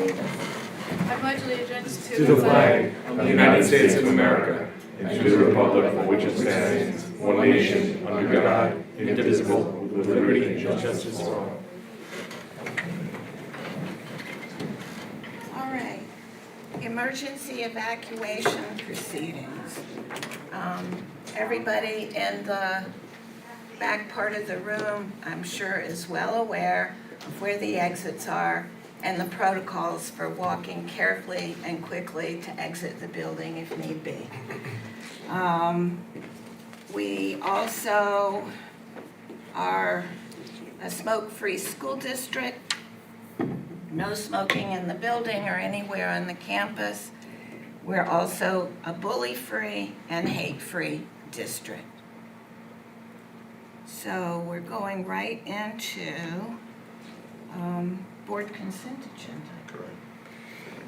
lead us. I pledge allegiance To the flag of the United States of America and to the republic for which it stands, one nation, under God, indivisible, with liberty and justice for all. All right. Emergency evacuation proceedings. Everybody in the back part of the room, I'm sure, is well aware of where the exits are and the protocols for walking carefully and quickly to exit the building if need be. We also are a smoke-free school district, no smoking in the building or anywhere on the campus. We're also a bully-free and hate-free district. So we're going right into board consent agenda. Correct.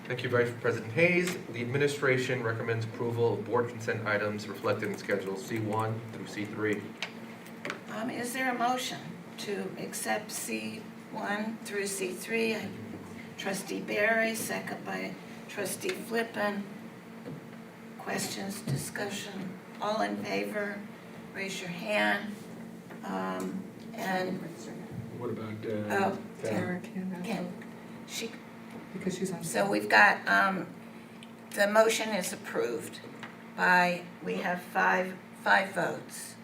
Thank you, Vice President Hayes. The administration recommends approval of board consent items reflected in Schedule C1 through C3. Is there a motion to accept C1 through C3? Trustee Barry, second by Trustee Flippin. Questions, discussion, all in favor, raise your hand. And What about, oh, Tara can, she, because she's on. so we've got, the motion is approved by, we have five votes.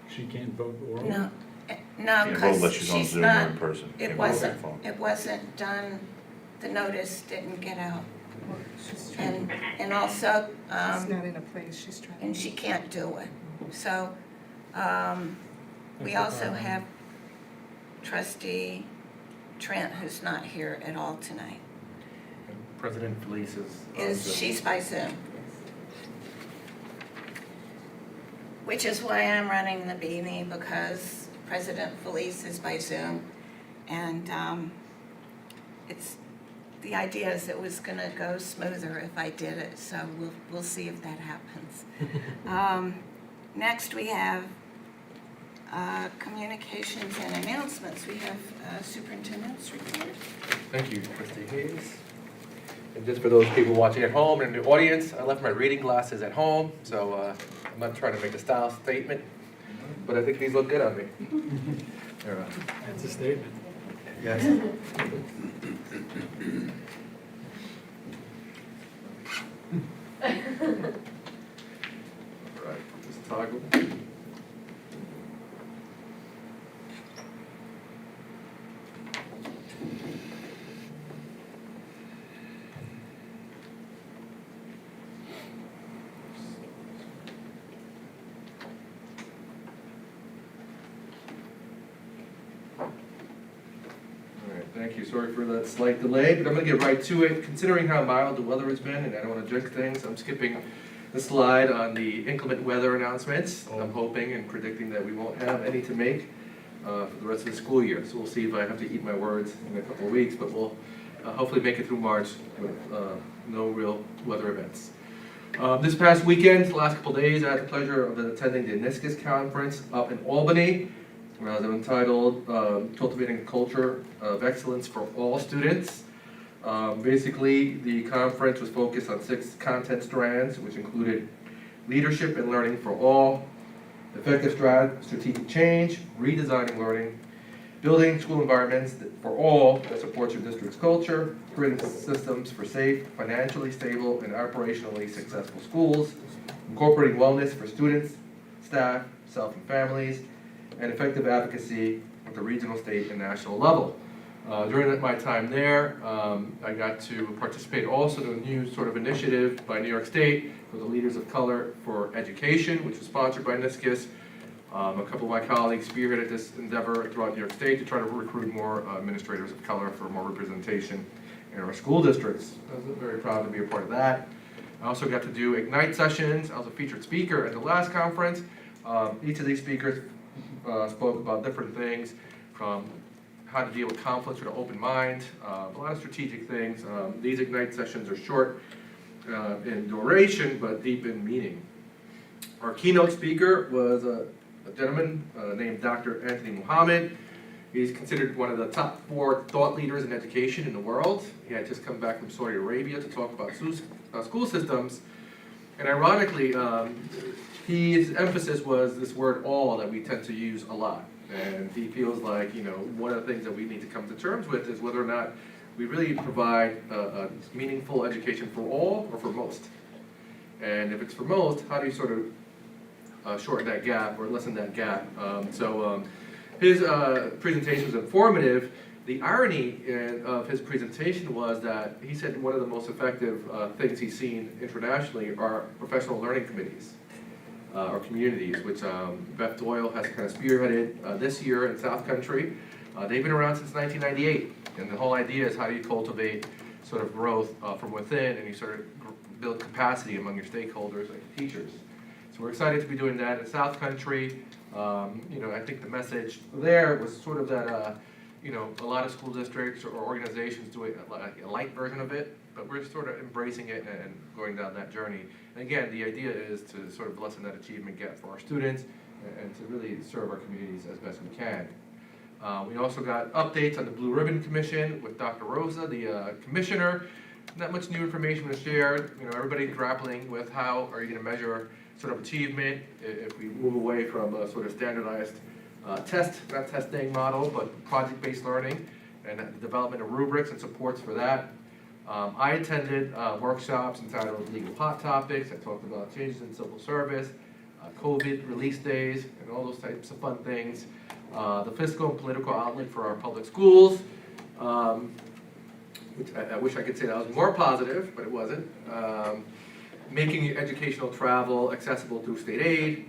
she can't vote or? No, Can't vote because unless she's on she's Zoom or not, in person. it Can't vote on wasn't, phone. it wasn't done, the notice didn't get out. She's trying, And also, she's not in a place, she's trying. and she can't do it. So, we also have Trustee Trent, who's not here at all tonight. And President Felice is. She's by Zoom. Which is why I'm running the beanie, because President Felice is by Zoom. And the idea is it was gonna go smoother if I did it, so we'll see if that happens. Next, we have communications and announcements. We have superintendent's report. Thank you, Trustee Hayes. And just for those people watching at home and in the audience, I left my reading glasses at home, so I'm not trying to make a style statement, but I think these look good on me. They're, That's a statement. yes. All right, just toggle. Thank you. Sorry for that slight delay, but I'm going to get right to it. Considering how mild the weather has been, and I don't want to jinx things, I'm skipping the slide on the inclement weather announcements. I'm hoping and predicting that we won't have any to make for the rest of the school year. So we'll see if I have to eat my words in a couple of weeks, but we'll hopefully make it through March with no real weather events. This past weekend, the last couple of days, I had the pleasure of attending the NISCUS conference up in Albany. They're entitled Cultivating a Culture of Excellence for All Students. Basically, the conference was focused on 6 content strands, which included leadership and learning for all, effective strategic change, redesigning learning, building school environments for all that supports your district's culture, creating systems for safe, financially stable, and operationally successful schools, incorporating wellness for students, staff, self and families, and effective advocacy at the regional, state, and national level. During my time there, I got to participate also in a new sort of initiative by New York State for the Leaders of Color for Education, which was sponsored by NISCUS. A couple of my colleagues spearheaded this endeavor throughout New York State to try to recruit more administrators of color for more representation in our school districts. I was very proud to be a part of that. I also got to do Ignite sessions. I was a featured speaker at the last conference. Each of these speakers spoke about different things, from how to deal with conflicts with an open mind, a lot of strategic things. These Ignite sessions are short in duration, but deep in meaning. Our keynote speaker was a gentleman named Dr. Anthony Muhammad. He's considered one of the top 4 thought leaders in education in the world. He had just come back from Saudi Arabia to talk about school systems. And ironically, his emphasis was this word all that we tend to use a lot. And he feels like, one of the things that we need to come to terms with is whether or not we really provide a meaningful education for all or for most. And if it's for most, how do you sort of shorten that gap or lessen that gap? His presentation was informative. The irony of his presentation was that he said one of the most effective things he's seen internationally are professional learning committees or communities, which Beth Doyle has kind of spearheaded this year in South Country. They've been around since 1998, and the whole idea is how do you cultivate sort of growth from within, and you sort of build capacity among your stakeholders like teachers. So we're excited to be doing that in South Country. I think the message there was sort of that, a lot of school districts or organizations do a light version of it, but we're sort of embracing it and going down that journey. And again, the idea is to sort of lessen that achievement gap for our students and to really serve our communities as best we can. We also got updates on the Blue Ribbon Commission with Dr. Rosa, the commissioner. Not much new information was shared. Everybody grappling with how are you going to measure sort of achievement if we move away from a sort of standardized not testing model, but project-based learning and the development of rubrics and supports for that. I attended workshops entitled Legal Hot Topics. I talked about changes in civil service, COVID release days, and all those types of fun things. The fiscal and political outlook for our public schools, which I wish I could say that was more positive, but it wasn't. Making educational travel accessible through state aid,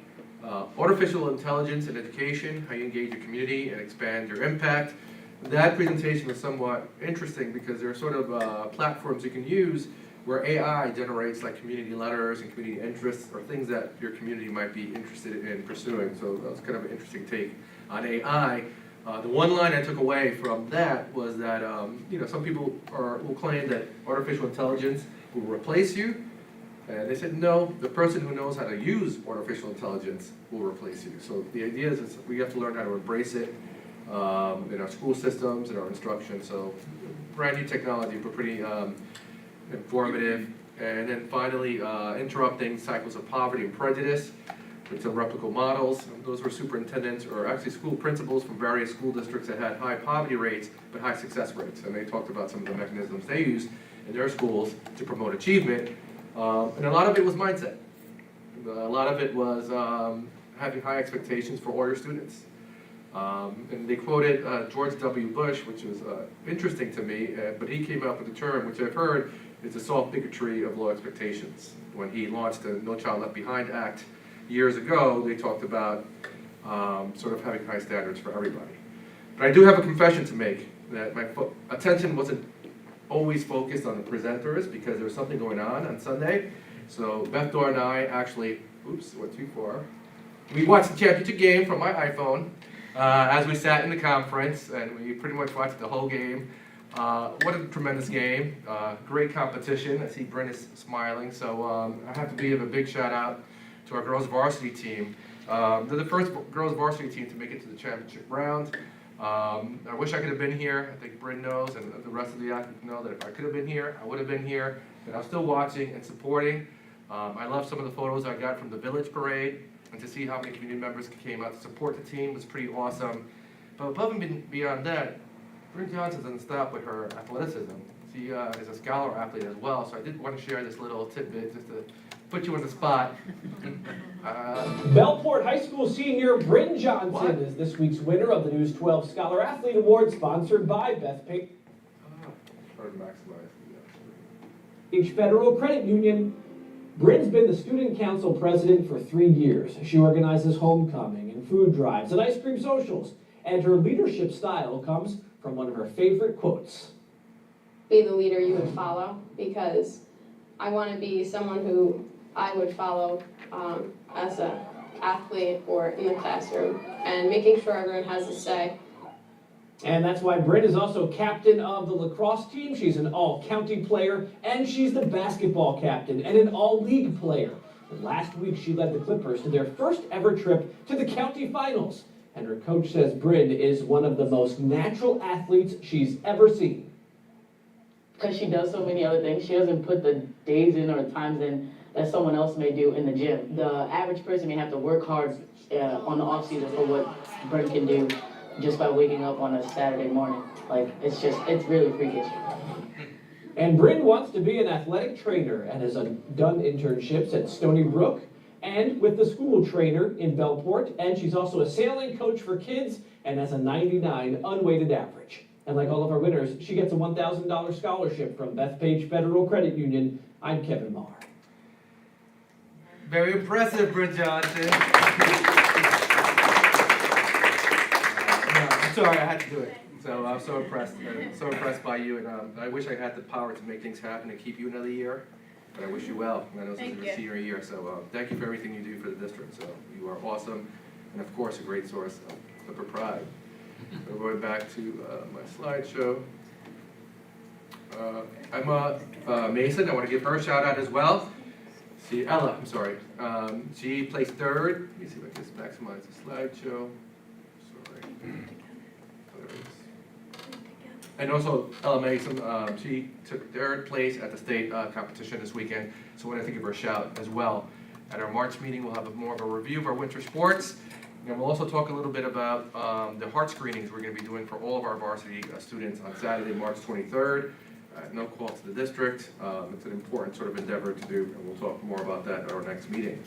artificial intelligence in education, how you engage your community and expand your impact. That presentation was somewhat interesting because there are sort of platforms you can use where AI generates like community letters and community interests or things that your community might be interested in pursuing. So that was kind of an interesting take on AI. The one line I took away from that was that some people will claim that artificial intelligence will replace you. And they said, no, the person who knows how to use artificial intelligence will replace you. So the idea is we have to learn how to embrace it in our school systems, in our instruction. So brand new technology, but pretty informative. And then finally, interrupting cycles of poverty and prejudice with some replicable models. Those were superintendents or actually school principals from various school districts that had high poverty rates but high success rates. And they talked about some of the mechanisms they used in their schools to promote achievement. And a lot of it was mindset. A lot of it was having high expectations for all your students. And they quoted George W. Bush, which was interesting to me, but he came up with a term, which I've heard, is the soft bigotry of low expectations. When he launched the No Child Left Behind Act years ago, they talked about sort of having high standards for everybody. But I do have a confession to make, that my attention wasn't always focused on the presenters because there was something going on Sunday. So Beth Doyle and I actually, oops, went too far. We watched the championship game from my iPhone as we sat in the conference, and we pretty much watched the whole game. What a tremendous game, great competition. I see Bryn is smiling, so I have to give a big shout out to our girls varsity team. They're the first girls varsity team to make it to the championship round. I wish I could have been here. I think Bryn knows, and the rest of the athletes know that if I could have been here, I would have been here. And I'm still watching and supporting. I love some of the photos I got from the Village Parade, and to see how many community members came out to support the team was pretty awesome. But above and beyond that, Bryn Johnson doesn't stop with her athleticism. She is a scholar athlete as well, so I did want to share this little tidbit just to put you on the spot. Bellport High School senior Bryn Johnson is this week's winner of the News 12 Scholar Athlete Award, sponsored by Beth Payne Federal Credit Union. Bryn's been the student council president for 3 years. She organizes homecoming and food drives and ice cream socials. And her leadership style comes from one of her favorite quotes. Be the leader you would follow, because I want to be someone who I would follow as an athlete or in the classroom, and making sure everyone has a say. And that's why Bryn is also captain of the lacrosse team. She's an all-county player, and she's the basketball captain and an all-league player. And last week, she led the Clippers to their first ever trip to the county finals. And her coach says Bryn is one of the most natural athletes she's ever seen. Because she does so many other things. She doesn't put the days in or the times in that someone else may do in the gym. The average person may have to work hard on the off season for what Bryn can do just by waking up on a Saturday morning. Like, it's really freakish. And Bryn wants to be an athletic trainer and has done internships at Stony Brook and with the school trainer in Bellport. And she's also a sailing coach for kids and has a 99 unweighted average. And like all of our winners, she gets a $1,000 scholarship from Bethpage Federal Credit Union. I'm Kevin Marr. Very impressive, Bryn Johnson. I'm sorry, I had to do it. So I'm so impressed by you, and I wish I had the power to make things happen and keep you another year. But I wish you well. I know this is Thank your you. senior year, so thank you for everything you do for the district. So you are awesome, and of course a great source of Clipper pride. So going back to my slideshow. Emma Mason, I want to give her a shout out as well. Ella, I'm sorry. She placed third. Let me see if I can just maximize the slideshow. Sorry. There it is. And also, Ella Mason, she took third place at the state competition this weekend, so I want to give her a shout as well. At our March meeting, we'll have more of a review of our winter sports, and we'll also talk a little bit about the heart screenings we're going to be doing for all of our varsity students on Saturday, March 23rd. No cost to the district. It's an important sort of endeavor to do, and we'll talk more about that at our next meeting.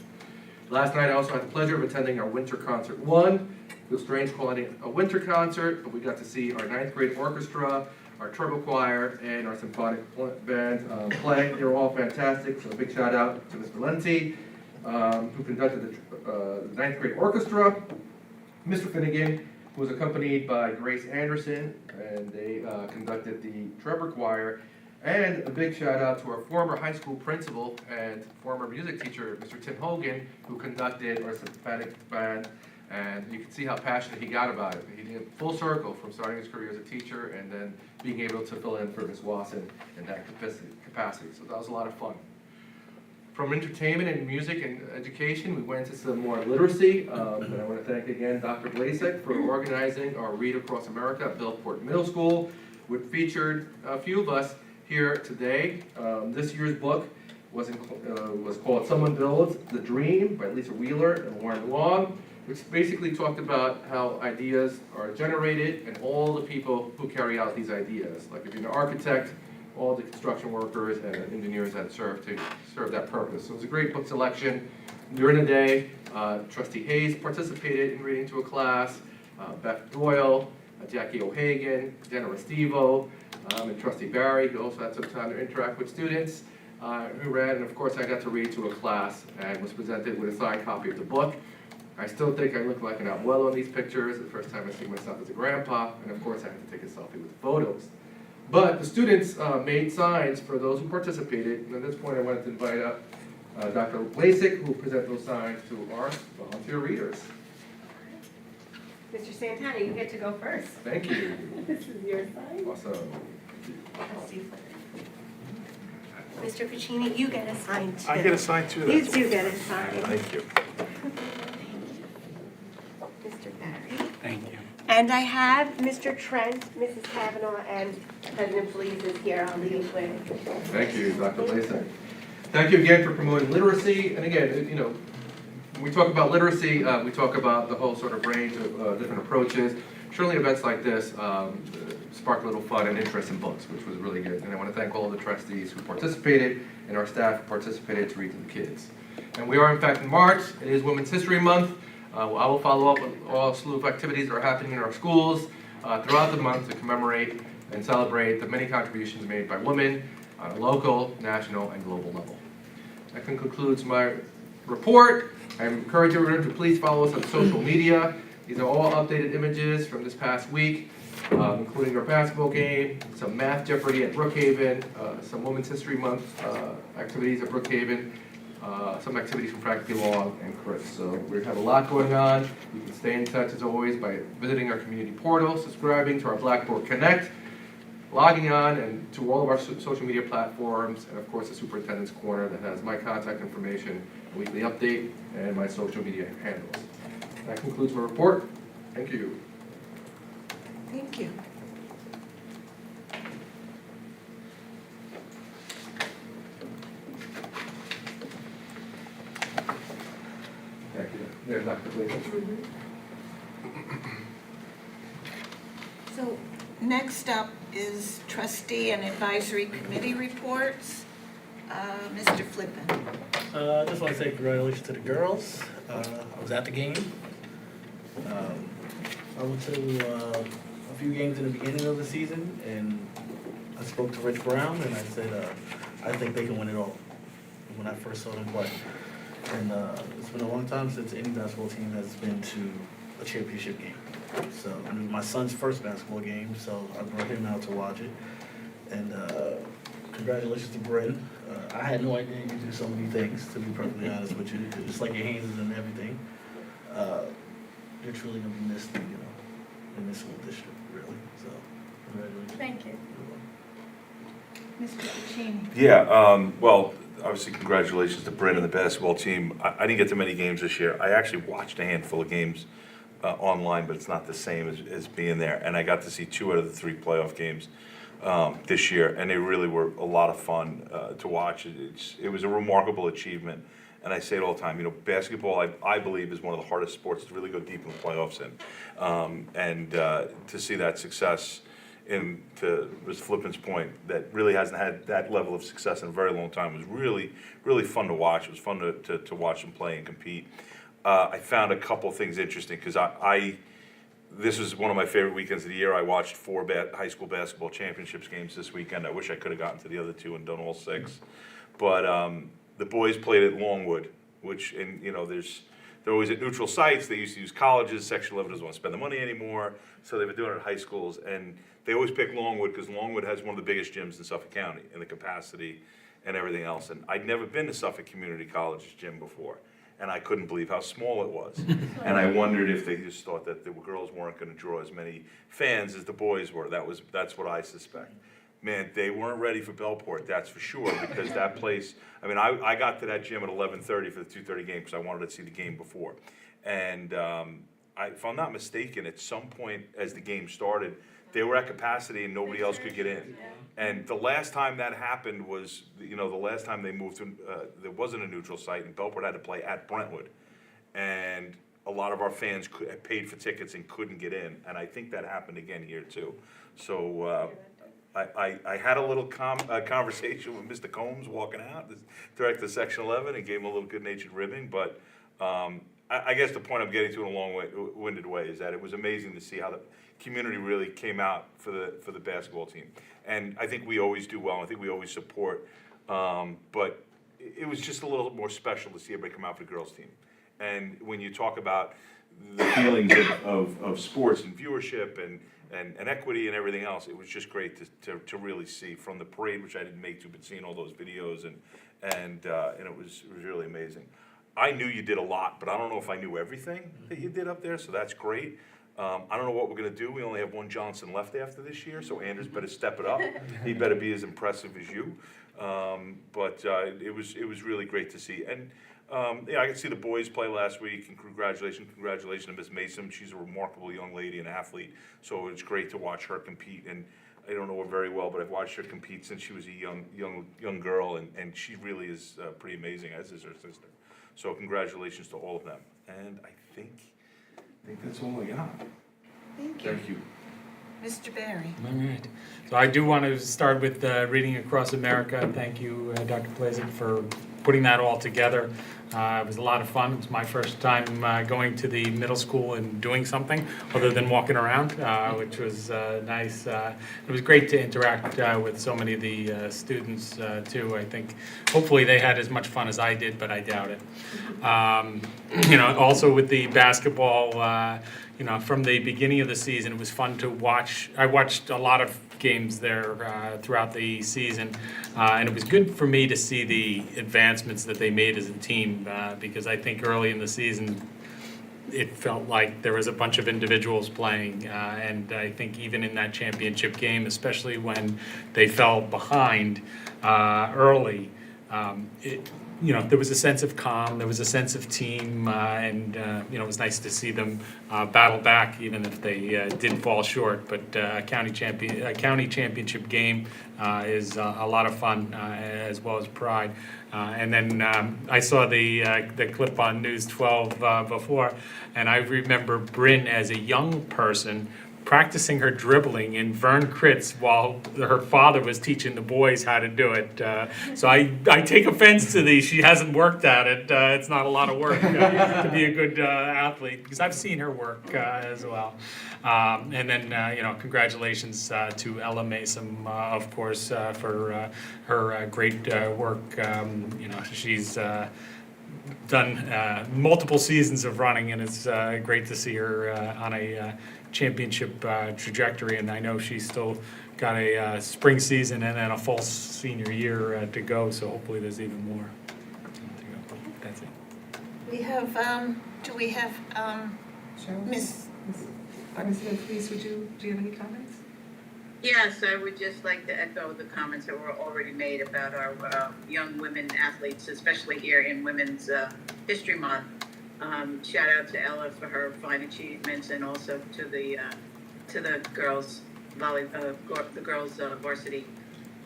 Last night, I also had the pleasure of attending our Winter Concert 1. Feels strange calling it a winter concert, but we got to see our 9th grade orchestra, our turbo choir, and our symphonic band play. They were all fantastic, so a big shout out to Mr. Lenzi, who conducted the 9th grade orchestra, Mr. Finnegan, who was accompanied by Grace Anderson, and they conducted the treble choir. And a big shout out to our former high school principal and former music teacher, Mr. Tim Hogan, who conducted our symphonic band. And you can see how passionate he got about it. He did full circle from starting his career as a teacher and then being able to fill in for Ms. Wasson in that capacity. So that was a lot of fun. From entertainment and music and education, we went into some more literacy. And I want to thank again Dr. Blasek for organizing our Read Across America at Bellport Middle School, which featured a few of us here today. This year's book was called Someone Builds the Dream by Lisa Wheeler and Lauren Long, which basically talked about how ideas are generated and all the people who carry out these ideas. Like if you're an architect, all the construction workers and engineers that serve that purpose. So it was a great book selection. During the day, Trustee Hayes participated in reading to a class, Beth Doyle, Jackie O'Hagan, Jenna Restivo, and Trustee Barry, who also had some time to interact with students who read. And of course, I got to read to a class and was presented with a signed copy of the book. I still think I look like an abuelo in these pictures. The first time I see myself as a grandpa, and of course I had to take a selfie with the photos. But the students made signs for those who participated, and at this point I wanted to invite up Dr. Blasek, who will present those signs to our volunteer readers. Mr. Santana, you get to go first. Thank you. This is your sign. Awesome. Mr. Puccini, you get a sign too. I get a sign too. You That's do get a sign. Thank you. Mr. Barry. Thank you. And I have Mr. Trent, Mrs. Kavanaugh, and President Felice is here. I'll leave with. Thank you, Dr. Blasek. Thank you again for promoting literacy. And again, you know, when we talk about literacy, we talk about the whole sort of range of different approaches. Surely events like this sparked a little fun and interest in books, which was really good. And I want to thank all of the trustees who participated and our staff who participated to read to the kids. And we are in fact in March. It is Women's History Month. I will follow up with all slew of activities that are happening in our schools throughout the month to commemorate and celebrate the many contributions made by women on a local, national, and global level. That concludes my report. I encourage everyone to please follow us on social media. These are all updated images from this past week, including our basketball game, some Math Jeopardy at Brookhaven, some Women's History Month activities at Brookhaven, some activities from Frankie Long and Chris. So we have a lot going on. You can stay in touch as always by visiting our community portal, subscribing to our Blackboard Connect, logging on and to all of our social media platforms, and of course the Superintendent's Corner that has my contact information, a weekly update, and my social media handles. That concludes my report. Thank you. Thank you. Thank you. There's Dr. Cleveland. So next up is trustee and advisory committee reports. Mr. Flippin. I just want to say congratulations to the girls. I was at the game. I went to a few games in the beginning of the season, and I spoke to Rich Brown, and I said, I think they can win it all when I first saw them play. And it's been a long time since any basketball team has been to a championship game. So it was my son's first basketball game, so I brought him out to watch it. And congratulations to Bryn. I had no idea you could do so many things, to be perfectly honest with you. It's like your hands is in everything. You're truly going to be missed, in this school district, really. So, congratulations. Thank you. Mr. Puccini. Yeah, well, obviously congratulations to Bryn and the basketball team. I didn't get to many games this year. I actually watched a handful of games online, but it's not the same as being there. And I got to see 2 out of the 3 playoff games this year, and they really were a lot of fun to watch. It was a remarkable achievement. And I say it all the time, basketball, I believe, is one of the hardest sports to really go deep in the playoffs in. And to see that success, to Mr. Flippin's point, that really hasn't had that level of success in a very long time, was really, really fun to watch. It was fun to watch them play and compete. I found a couple things interesting, because this was one of my favorite weekends of the year. I watched 4 high school basketball championships games this weekend. I wish I could have gotten to the other 2 and done all 6. But the boys played at Longwood, which, they're always at neutral sites. They used to use colleges. Section 11 doesn't want to spend the money anymore, so they've been doing it at high schools. And they always pick Longwood because Longwood has one of the biggest gyms in Suffolk County in the capacity and everything else. And I'd never been to Suffolk Community College's gym before, and I couldn't believe how small it was. And I wondered if they just thought that the girls weren't going to draw as many fans as the boys were. That's what I suspect. Man, they weren't ready for Bellport, that's for sure, because that place, I got to that gym at 11:30 for the 2:30 game because I wanted to see the game before. And if I'm not mistaken, at some point as the game started, they were at capacity and nobody else could get in. And the last time that happened was, the last time they moved to, there wasn't a neutral site, and Bellport had to play at Brentwood. And a lot of our fans paid for tickets and couldn't get in, and I think that happened again here too. So I had a little conversation with Mr. Combs walking out, the director of Section 11, and gave him a little good-natured ribbing. But I guess the point I'm getting to in a long-winded way is that it was amazing to see how the community really came out for the basketball team. And I think we always do well. I think we always support. But it was just a little more special to see everybody come out for the girls' team. And when you talk about the feelings of sports and viewership and equity and everything else, it was just great to really see from the parade, which I didn't make to, but seeing all those videos and it was really amazing. I knew you did a lot, but I don't know if I knew everything that you did up there, so that's great. I don't know what we're gonna do. We only have 1 Johnson left after this year, so Anders better step it up. He better be as impressive as you. But it was really great to see. And I could see the boys play last week, and congratulations to Miss Mason. She's a remarkable young lady and athlete, so it's great to watch her compete. And I don't know her very well, but I've watched her compete since she was a young girl, and she really is pretty amazing, as is her sister. So congratulations to all of them. And I think that's all I got. Thank you. Thank you. Mr. Barry. All right. So I do want to start with Reading Across America. Thank you, Dr. Plazik, for putting that all together. It was a lot of fun. It was my first time going to the middle school and doing something other than walking around, which was nice. It was great to interact with so many of the students too. I think hopefully they had as much fun as I did, but I doubt it. Also with the basketball, from the beginning of the season, it was fun to watch. I watched a lot of games there throughout the season, and it was good for me to see the advancements that they made as a team, because I think early in the season it felt like there was a bunch of individuals playing, and I think even in that championship game, especially when they fell behind early, there was a sense of calm, there was a sense of team, and it was nice to see them battle back, even if they did fall short. But a county championship game is a lot of fun, as well as pride. And then I saw the clip on News 12 before, and I remember Bryn as a young person practicing her dribbling in Vern Kritz while her father was teaching the boys how to do it. So I take offense to she hasn't worked at it. It's not a lot of work to be a good athlete, because I've seen her work as well. And then, congratulations to Ella Mason, of course, for her great work. She's done multiple seasons of running, and it's great to see her on a championship trajectory. And I know she's still got a spring season and then a fall senior year to go, so hopefully there's even more to go. That's it. We have, do we have, Cheryl? Miss, President, please, do you have any comments? Yes, I would just like to echo the comments that were already made about our young women athletes, especially here in Women's History Month. Shout out to Ella for her fine achievements, and also to the girls varsity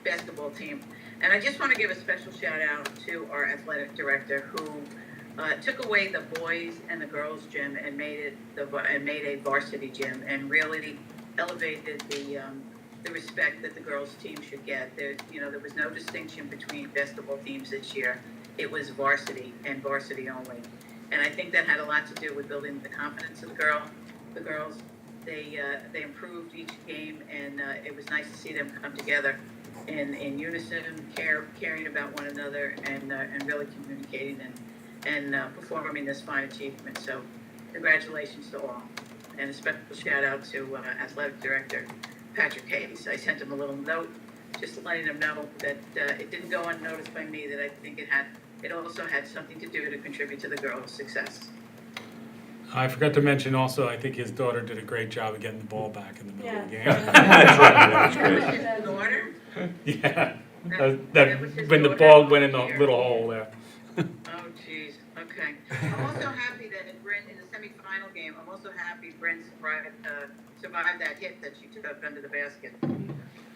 basketball team. And I just want to give a special shout out to our athletic director, who took away the boys and the girls gym and made a varsity gym, and really elevated the respect that the girls team should get. There was no distinction between basketball teams this year. It was varsity and varsity only. And I think that had a lot to do with building the confidence of the girls. They improved each game, and it was nice to see them come together in unison, caring about one another, and really communicating and performing this fine achievement. So congratulations to all. And a special shout out to Athletic Director Patrick Hayes. I sent him a little note just letting him know that it didn't go unnoticed by me, that I think it also had something to do to contribute to the girls' success. I forgot to mention also, I think his daughter did a great job of getting the ball back in the middle of the game. That's right, that's great. His daughter? Yeah, That was his when the daughter? ball went in the little hole there. Oh, geez, okay. I'm also happy that in the semifinal game, I'm also happy Bryn survived that hit that she took under the basket.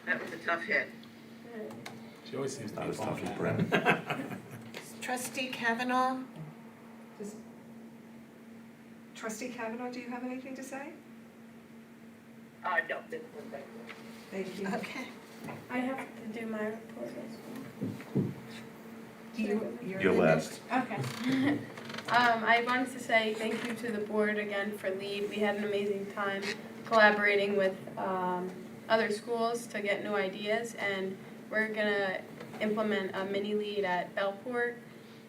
That was a tough hit. She always seems to Not be as tough as falling Brent. Trustee Kavanaugh? Trustee Kavanaugh, do you have anything to say? No, this was that. Thank you. Okay. I have to do my report as You're last. well. Okay. I wanted to say thank you to the board again for LEAD. We had an amazing time collaborating with other schools to get new ideas, and we're gonna implement a mini LEAD at Bellport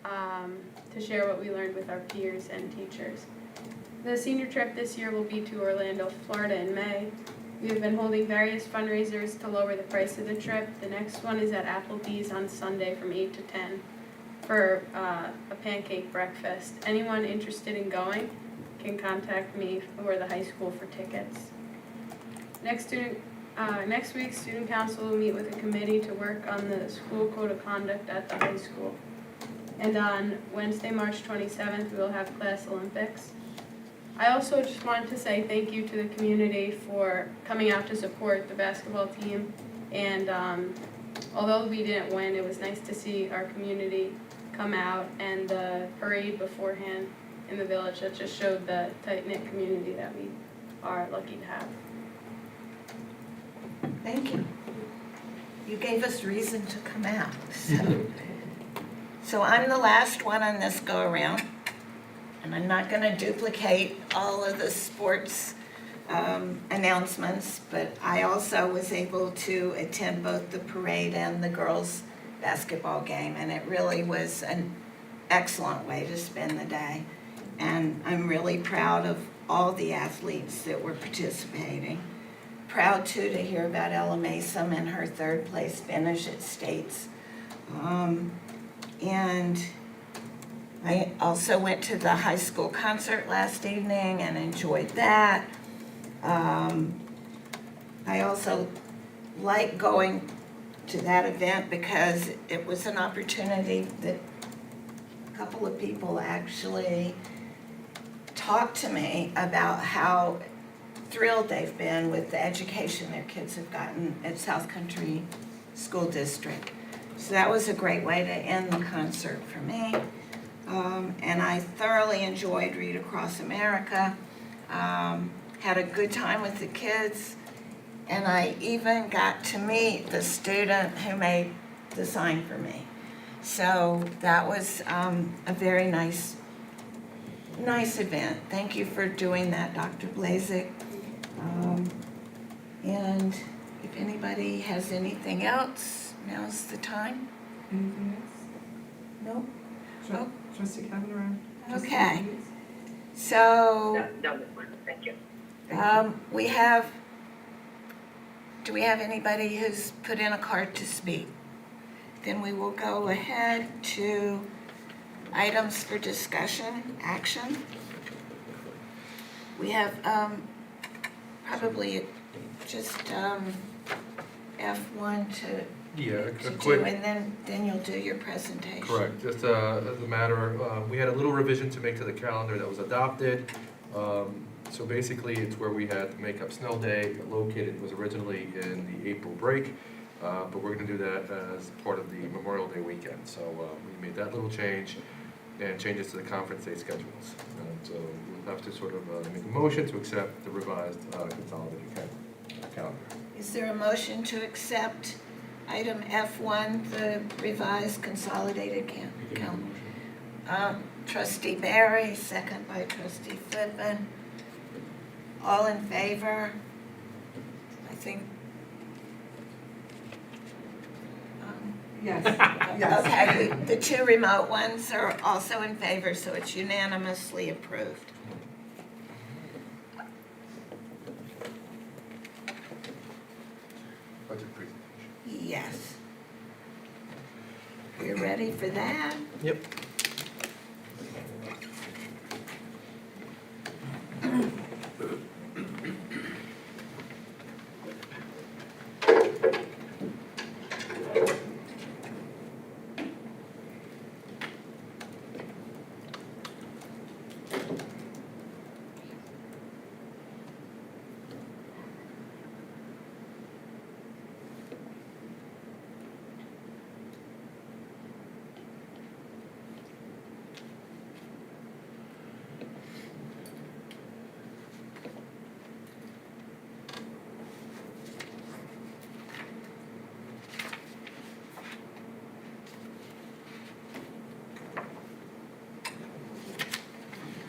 to share what we learned with our peers and teachers. The senior trip this year will be to Orlando, Florida in May. We have been holding various fundraisers to lower the price of the trip. The next one is at Applebee's on Sunday from 8 to 10 for a pancake breakfast. Anyone interested in going can contact me or the high school for tickets. Next week, Student Council will meet with a committee to work on the school code of conduct at the high school. And on Wednesday, March 27th, we will have Class Olympics. I also just wanted to say thank you to the community for coming out to support the basketball team. And although we didn't win, it was nice to see our community come out, and the parade beforehand in the village that just showed the tight-knit community that we are lucky to have. Thank you. You gave us reason to come out. So I'm the last one on this go-around, and I'm not going to duplicate all of the sports announcements, but I also was able to attend both the parade and the girls' basketball game, and it really was an excellent way to spend the day. And I'm really proud of all the athletes that were participating. Proud, too, to hear about Ella Mason and her third-place finish at States. And I also went to the high school concert last evening and enjoyed that. I also like going to that event because it was an opportunity that a couple of people actually talked to me about how thrilled they've been with the education their kids have gotten at South Country School District. So that was a great way to end the concert for me. And I thoroughly enjoyed Read Across America. Had a good time with the kids. And I even got to meet the student who made the sign for me. So that was a very nice event. Thank you for doing that, Dr. Blazik. And if anybody has anything else, now's the time. Anything else? No? Oh. Trustee Kavanaugh? Trustee Okay. Louise? So, No, thank you. do we have anybody who's put in a card to speak? Then we will go ahead to items for discussion, action. We have probably just F1 to Yeah, do, and then you'll do your presentation. Correct, just as a matter, we had a little revision to make to the calendar that was adopted. So basically, it's where we had to make up Snow Day, located, was originally in the April break, but we're gonna do that as part of the Memorial Day weekend. So we made that little change and changes to the conference day schedules. And so we'll have to sort of make a motion to accept the revised consolidated calendar. Is there a motion to accept item F1, the revised consolidated calendar? Trustee Barry, second by Trustee Flippin. All in favor? I think. Yes, yes. Okay, the two remote ones are also in favor, so it's unanimously approved. Budget presentation. Yes. We're ready for that? Yep.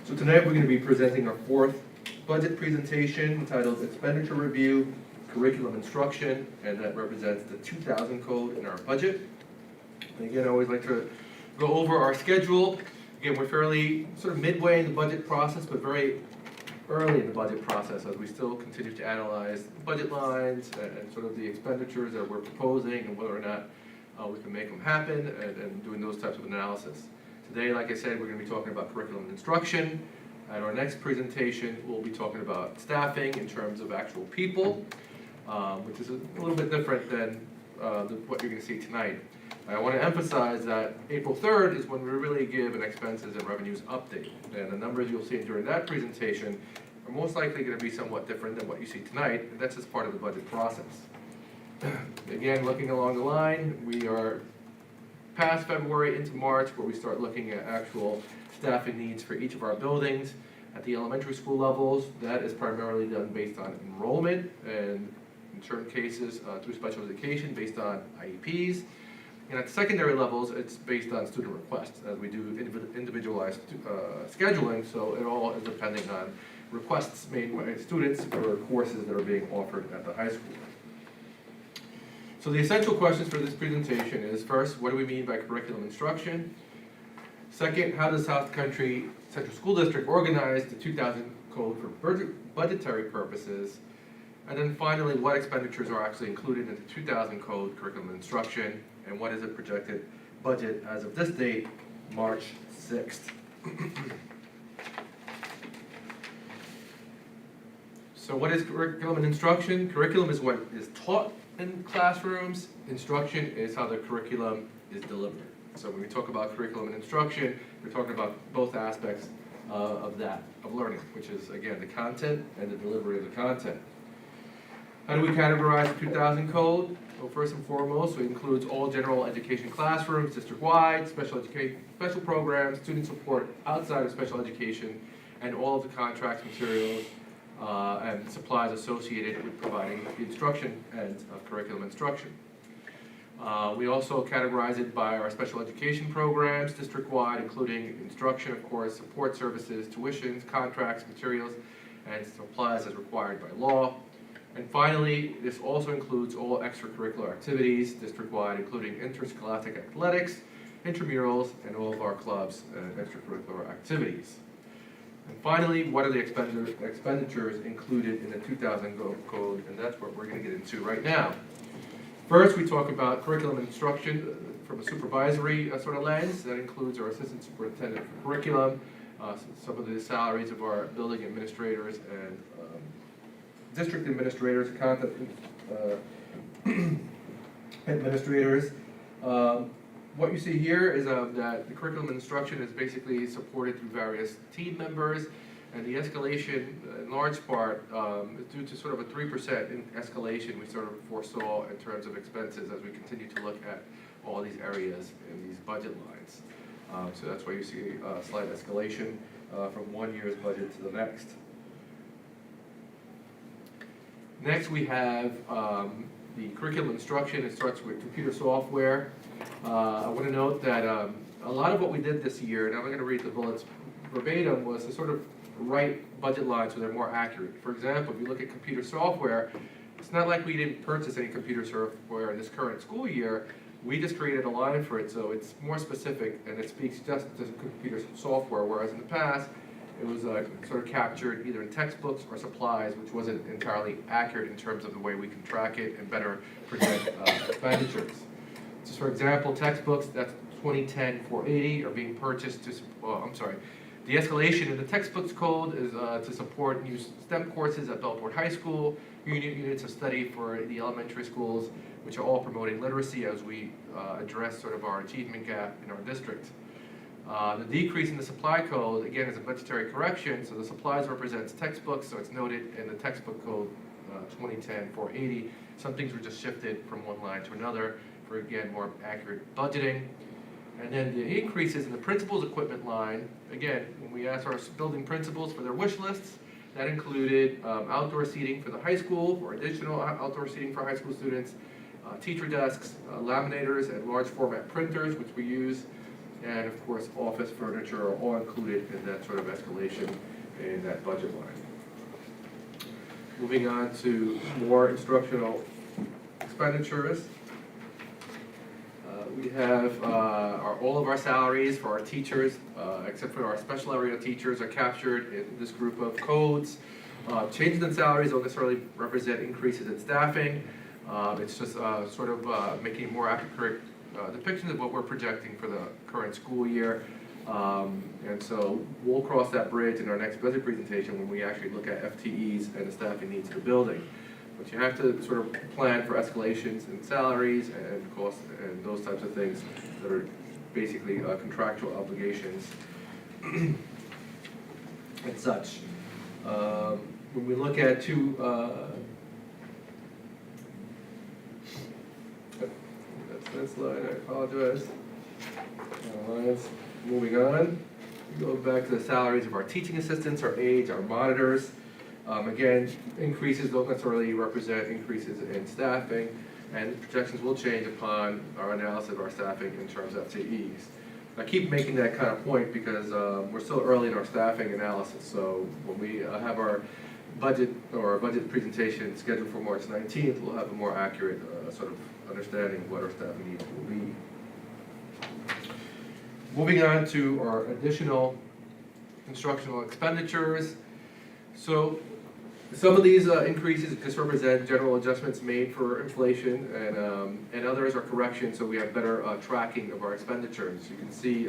So tonight, we're going to be presenting our fourth budget presentation entitled Expenditure Review, Curriculum Instruction, and that represents the 2000 code in our budget. And again, I always like to go over our schedule. Again, we're fairly sort of midway in the budget process, but very early in the budget process as we still continue to analyze the budget lines and sort of the expenditures that we're proposing and whether or not we can make them happen and doing those types of analysis. Today, like I said, we're going to be talking about curriculum and instruction. At our next presentation, we'll be talking about staffing in terms of actual people, which is a little bit different than what you're going to see tonight. I want to emphasize that April 3rd is when we really give an expenses and revenues update. And the numbers you'll see during that presentation are most likely going to be somewhat different than what you see tonight. And that's just part of the budget process. Again, looking along the line, we are past February into March where we start looking at actual staffing needs for each of our buildings. At the elementary school levels, that is primarily done based on enrollment and in certain cases through special education based on IEPs. And at the secondary levels, it's based on student requests as we do individualized scheduling, so it all is depending on requests made by students for courses that are being offered at the high school. So the essential questions for this presentation is, first, what do we mean by curriculum instruction? Second, how does South Country Central School District organize the 2000 code for budgetary purposes? And then finally, what expenditures are actually included in the 2000 code curriculum instruction, and what is the projected budget as of this date, March 6th? So what is curriculum and instruction? Curriculum is what is taught in classrooms, instruction is how the curriculum is delivered. So when we talk about curriculum and instruction, we're talking about both aspects of that, of learning, which is, again, the content and the delivery of the content. How do we categorize the 2000 code? Well, first and foremost, it includes all general education classrooms, district-wide, special programs, student support outside of special education, and all of the contracts, materials, and supplies associated with providing the instruction and curriculum instruction. We also categorize it by our special education programs, district-wide, including instruction, of course, support services, tuitions, contracts, materials, and supplies as required by law. And finally, this also includes all extracurricular activities, district-wide, including interscholastic athletics, intramurals, and all of our clubs and extracurricular activities. And finally, what are the expenditures included in the 2000 code, and that's what we're going to get into right now. First, we talk about curriculum and instruction from a supervisory sort of lens. That includes our assistant superintendent for curriculum, some of the salaries of our building administrators and district administrators, content administrators. What you see here is that the curriculum instruction is basically supported through various team members, and the escalation, in large part, is due to sort of a 3% escalation we sort of foresaw in terms of expenses as we continue to look at all these areas in these budget lines. So that's why you see a slight escalation from one year's budget to the next. Next, we have the curriculum instruction. It starts with computer software. I want to note that a lot of what we did this year, and I'm not going to read the bullets verbatim, was to sort of write budget lines so they're more accurate. For example, if you look at computer software, it's not like we didn't purchase any computer software in this current school year. We just created a line for it, so it's more specific and it speaks just to computer software, whereas in the past, it was sort of captured either in textbooks or supplies, which wasn't entirely accurate in terms of the way we can track it and better project expenditures. Just for example, textbooks, that's 2010-480 are being purchased to, the escalation in the textbooks code is to support new STEM courses at Belport High School, units of study for the elementary schools, which are all promoting literacy as we address sort of our achievement gap in our district. The decrease in the supply code, again, is a budgetary correction, so the supplies represents textbooks, so it's noted in the textbook code 2010-480. Some things were just shifted from one line to another for, again, more accurate budgeting. And then the increases in the principals equipment line, again, when we asked our building principals for their wish lists, that included outdoor seating for the high school, or additional outdoor seating for high school students, teacher desks, laminators, and large format printers, which we use, and of course office furniture are all included in that sort of escalation in that budget line. Moving on to more instructional expenditures. We have all of our salaries for our teachers, except for our special area teachers, are captured in this group of codes. Changes in salaries don't necessarily represent increases in staffing. It's just sort of making more accurate depictions of what we're projecting for the current school year. And so we'll cross that bridge in our next budget presentation when we actually look at FTEs and the staffing needs of the building. But you have to sort of plan for escalations in salaries and costs and those types of things that are basically contractual obligations and such. When we look at that's that slide, I apologize. Moving on, we go back to the salaries of our teaching assistants, our aides, our monitors. Again, increases don't necessarily represent increases in staffing, and projections will change upon our analysis of our staffing in terms of FTEs. I keep making that kind of point because we're still early in our staffing analysis, so when we have our budget presentation scheduled for March 19th, we'll have a more accurate sort of understanding of what our staffing needs will be. Moving on to our additional instructional expenditures. So some of these increases just represent general adjustments made for inflation, and others are corrections, so we have better tracking of our expenditures. You can see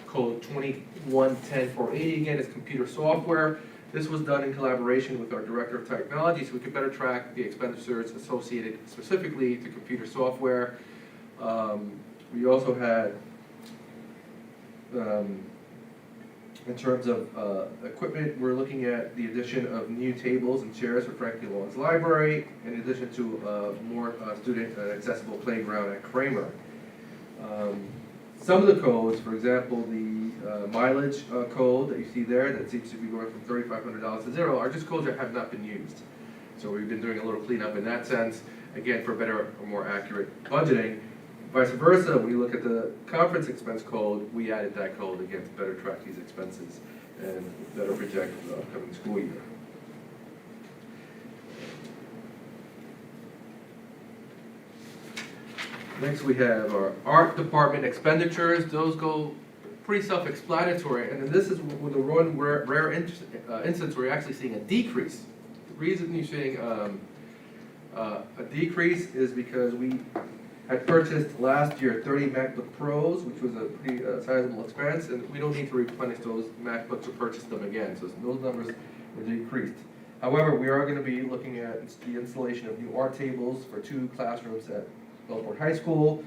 code 2110-480 again is computer software. This was done in collaboration with our Director of Technology so we could better track the expenditures associated specifically to computer software. We also had, in terms of equipment, we're looking at the addition of new tables and chairs for Frankie Long's library, in addition to more student accessible playground at Kramer. Some of the codes, for example, the mileage code that you see there that seems to be going from $3,500 to zero, are just codes that have not been used. So we've been doing a little cleanup in that sense, again, for better or more accurate budgeting. Vice versa, when you look at the conference expense code, we added that code again to better track these expenses and better project the upcoming school year. Next we have our art department expenditures. Those go pretty self-explanatory, and then this is with the one rare instance where you're actually seeing a decrease. The reason you're seeing a decrease is because we had purchased last year 30 MacBook Pros, which was a pretty sizable expense, and we don't need to replenish those MacBooks or purchase them again, so those numbers were decreased. However, we are going to be looking at the installation of new art tables for 2 classrooms at Bellport High School,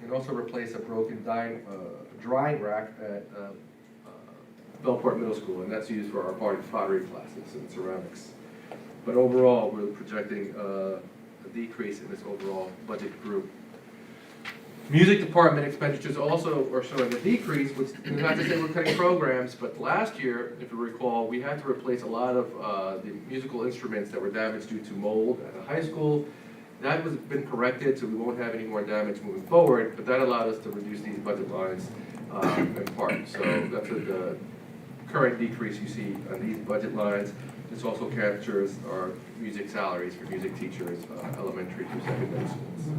and also replace a broken drying rack at Bellport Middle School, and that's used for our pottery classes and ceramics. But overall, we're projecting a decrease in this overall budget group. Music department expenditures also are showing a decrease, which is not to say we're cutting programs, but last year, if you recall, we had to replace a lot of the musical instruments that were damaged due to mold at the high school. That has been corrected, so we won't have any more damage moving forward, but that allowed us to reduce these budget lines in part. So that's the current decrease you see on these budget lines. This also captures our music salaries for music teachers, elementary through secondary schools.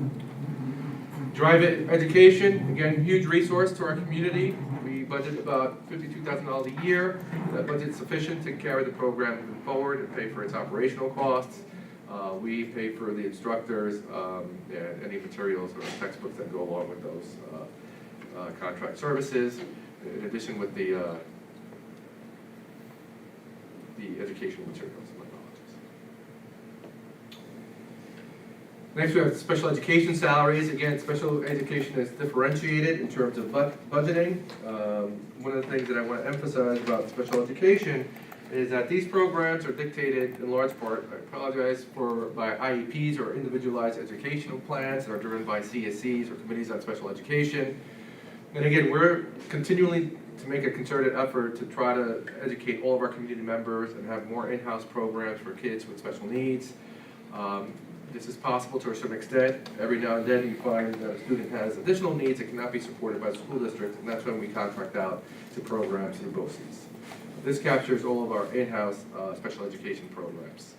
Drive It Education, again, huge resource to our community. We budget about $52,000 a year. That budget's sufficient to carry the program moving forward and pay for its operational costs. We pay for the instructors and any materials or textbooks that go along with those contract services, in addition with the educational materials. My apologies. Next, we have special education salaries. Again, special education is differentiated in terms of budgeting. One of the things that I want to emphasize about special education is that these programs are dictated in large part, I apologize, by IEPs or individualized educational plans that are driven by CSCs or committees on special education. And again, we're continually to make a concerted effort to try to educate all of our community members and have more in-house programs for kids with special needs. This is possible to a certain extent. Every now and then you find that a student has additional needs that cannot be supported by the school district, and that's when we contract out to programs through BOCES. This captures all of our in-house special education programs.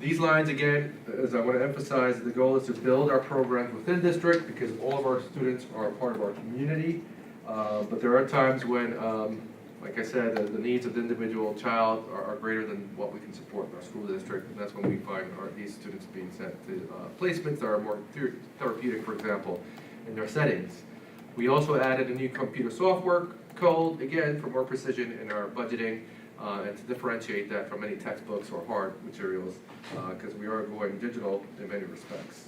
These lines, again, as I want to emphasize, the goal is to build our programs within district because all of our students are a part of our community. But there are times when, like I said, the needs of the individual child are greater than what we can support in our school district, and that's when we find these students being sent to placements that are more therapeutic, for example, in their settings. We also added a new computer software code, again, for more precision in our budgeting and to differentiate that from any textbooks or hard materials, because we are going digital in many respects.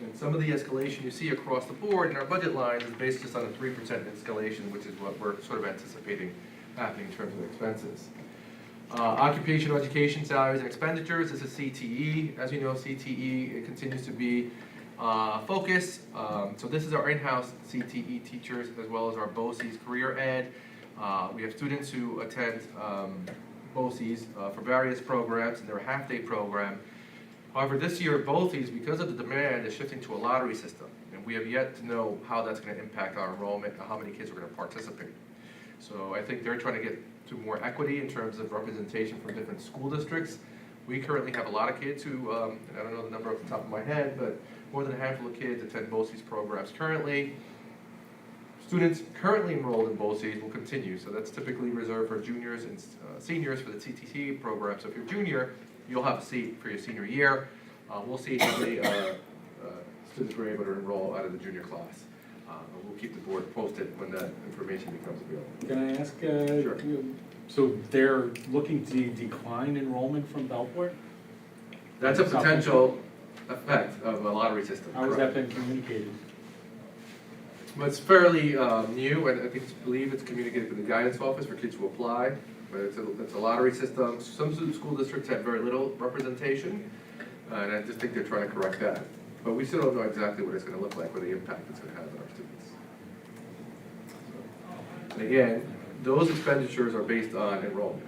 And some of the escalation you see across the board in our budget lines is based just on a 3% escalation, which is what we're sort of anticipating happening in terms of expenses. Occupational education salaries and expenditures, this is CTE. As you know, CTE, it continues to be focus. So this is our in-house CTE teachers as well as our BOCES career ed. We have students who attend BOCES for various programs, and they're a half-day program. However, this year BOCES, because of the demand, is shifting to a lottery system, and we have yet to know how that's going to impact our enrollment and how many kids are going to participate. So I think they're trying to get to more equity in terms of representation from different school districts. We currently have a lot of kids who, and I don't know the number off the top of my head, but more than a handful of kids attend BOCES programs currently. Students currently enrolled in BOCES will continue, so that's typically reserved for juniors and seniors for the CTC program. So if you're junior, you'll have a seat for your senior year. We'll see how many students we're able to enroll out of the junior class. We'll keep the board posted when that information becomes available. Can I ask, Sure. so they're looking to decline enrollment from Belport? That's a potential effect of a lottery system. How has that been communicated? Well, it's fairly new, and I believe it's communicated to the guidance office for kids who apply, but it's a lottery system. Some school districts have very little representation, and I just think they're trying to correct that. But we still don't know exactly what it's gonna look like, or the impact it's gonna have on our students. And again, those expenditures are based on enrollment.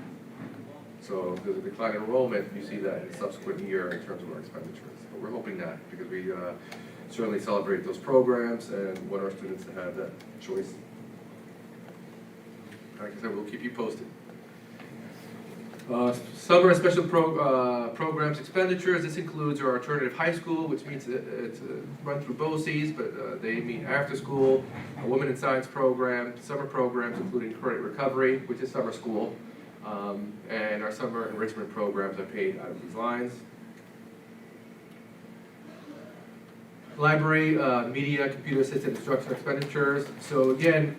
So if there's a decline in enrollment, you see that in the subsequent year in terms of our expenditures. But we're hoping not, because we certainly celebrate those programs and want our students to have that choice. Like I said, we'll keep you posted. Summer and special programs expenditures, this includes our alternative high school, which means it's run through BOCES, but they meet after school, a women in science program, summer programs including credit recovery, which is summer school, and our summer enrichment programs are paid out of these lines. Library, media, computer-assisted instruction expenditures. So again,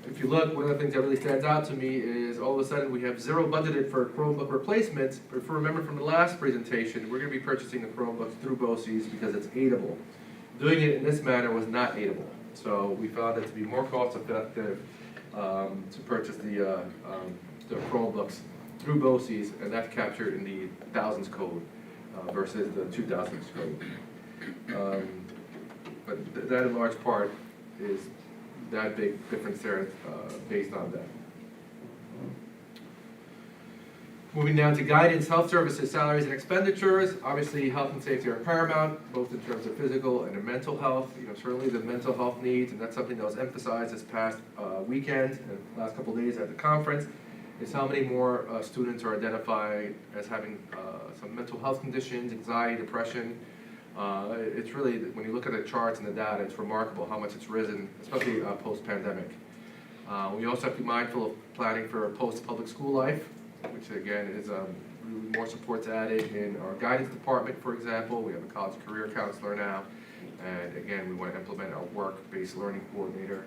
if you look, one of the things that really stands out to me is all of a sudden we have zero budgeted for Chromebook replacements. But if you remember from the last presentation, we're going to be purchasing the Chromebooks through BOCES because it's aidable. Doing it in this manner was not aidable. So we found it to be more cost-effective to purchase the Chromebooks through BOCES, and that's captured in the thousands code versus the 2000s code. But that in large part is that big difference there based on that. Moving down to guidance, health services, salaries and expenditures. Obviously, health and safety are paramount, both in terms of physical and mental health. You know, certainly the mental health needs, and that's something that was emphasized this past weekend and last couple of days at the conference, is how many more students are identified as having some mental health conditions, anxiety, depression. It's really, when you look at the charts and the data, it's remarkable how much it's risen, especially post-pandemic. We also have to be mindful of planning for post-public school life, which again is really more supports added in our guidance department, for example. We have a college career counselor now, and again, we want to implement our work-based learning coordinator.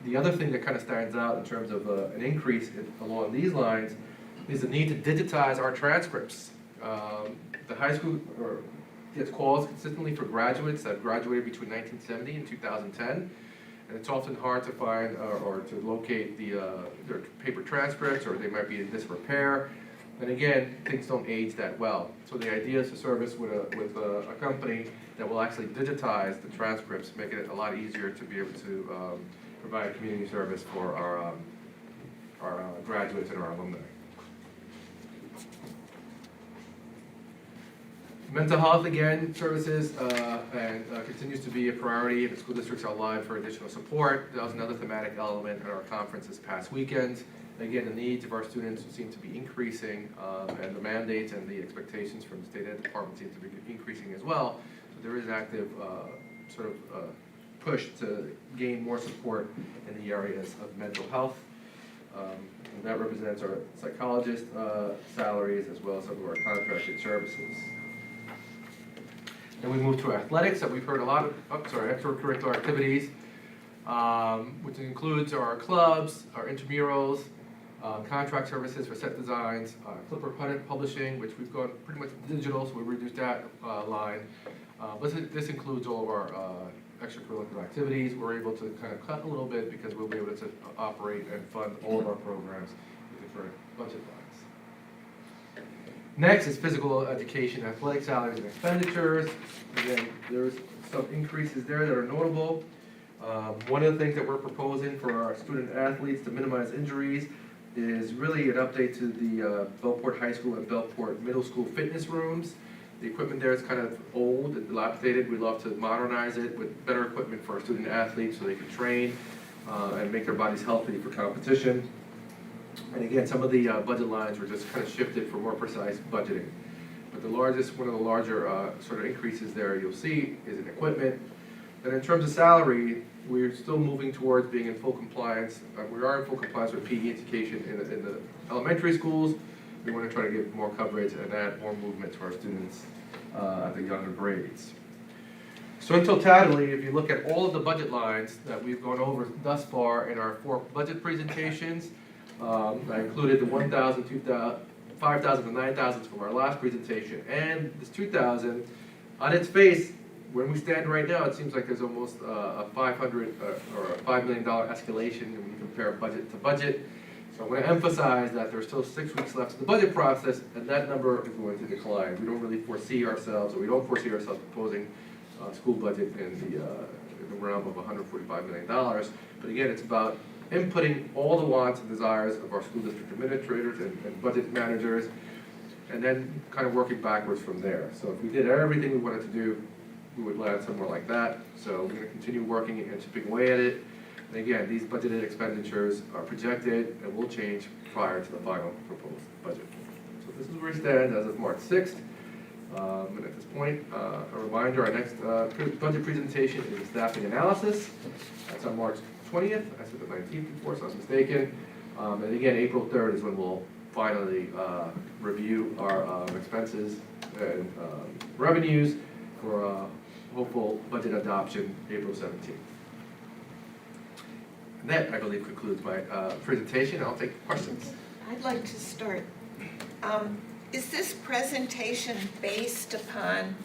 The other thing that kind of stands out in terms of an increase along these lines is the need to digitize our transcripts. The high school gets calls consistently for graduates that graduated between 1970 and 2010, and it's often hard to find or to locate their paper transcripts, or they might be in disrepair. And again, things don't age that well. So the idea is to service with a company that will actually digitize the transcripts, making it a lot easier to be able to provide community service for our graduates and our alumni. Mental health, again, services continues to be a priority, and the school districts are aligned for additional support. That was another thematic element at our conference this past weekend. Again, the needs of our students seem to be increasing, and the mandates and the expectations from the state ed department seem to be increasing as well. So there is active push to gain more support in the areas of mental health. And that represents our psychologist salaries as well as some of our contracted services. Then we move to athletics, that we've heard a lot of, extracurricular activities, which includes our clubs, our intramurals, contract services for set designs, Clipper Publishing, which we've gone pretty much digital, so we reduced that line. But this includes all of our extracurricular activities. We're able to kind of cut a little bit because we'll be able to operate and fund all of our programs with the current budget lines. Next is physical education, athletic salaries and expenditures. Again, there's some increases there that are notable. One of the things that we're proposing for our student athletes to minimize injuries is really an update to the Belport High School and Belport Middle School fitness rooms. The equipment there is kind of old and dilapidated. We'd love to modernize it with better equipment for our student athletes so they can train and make their bodies healthy for competition. And again, some of the budget lines were just kind of shifted for more precise budgeting. But one of the larger sort of increases there you'll see is in equipment. And in terms of salary, we're still moving towards being in full compliance. We are in full compliance with PE education in the elementary schools. We want to try to give more coverage and add more movement to our students at the younger grades. So in totality, if you look at all of the budget lines that we've gone over thus far in our 4 budget presentations, I included the 1,000, 2,000, 5,000 and 9,000 from our last presentation, and this 2,000, on its face, when we stand right now, it seems like there's almost a 500 or a $5 million escalation when you compare budget to budget. So I'm going to emphasize that there's still 6 weeks left in the budget process, and that number is going to decline. We don't really foresee ourselves, or we don't foresee ourselves proposing a school budget in the realm of $145 million. But again, it's about inputting all the wants and desires of our school district administrators and budget managers, and then kind of working backwards from there. So if we did everything we wanted to do, we would land somewhere like that. So we're going to continue working and chipping away at it. And again, these budgeted expenditures are projected and will change prior to the final proposed budget. So this is where we stand as of March 6th. And at this point, a reminder, our next budget presentation is staffing analysis. That's on March 20th. I said the 19th before, so I was mistaken. And again, April 3rd is when we'll finally review our expenses and revenues for hopeful budget adoption April 17th. And that, I believe, concludes my presentation. I'll take questions. I'd like to start. Is this presentation based upon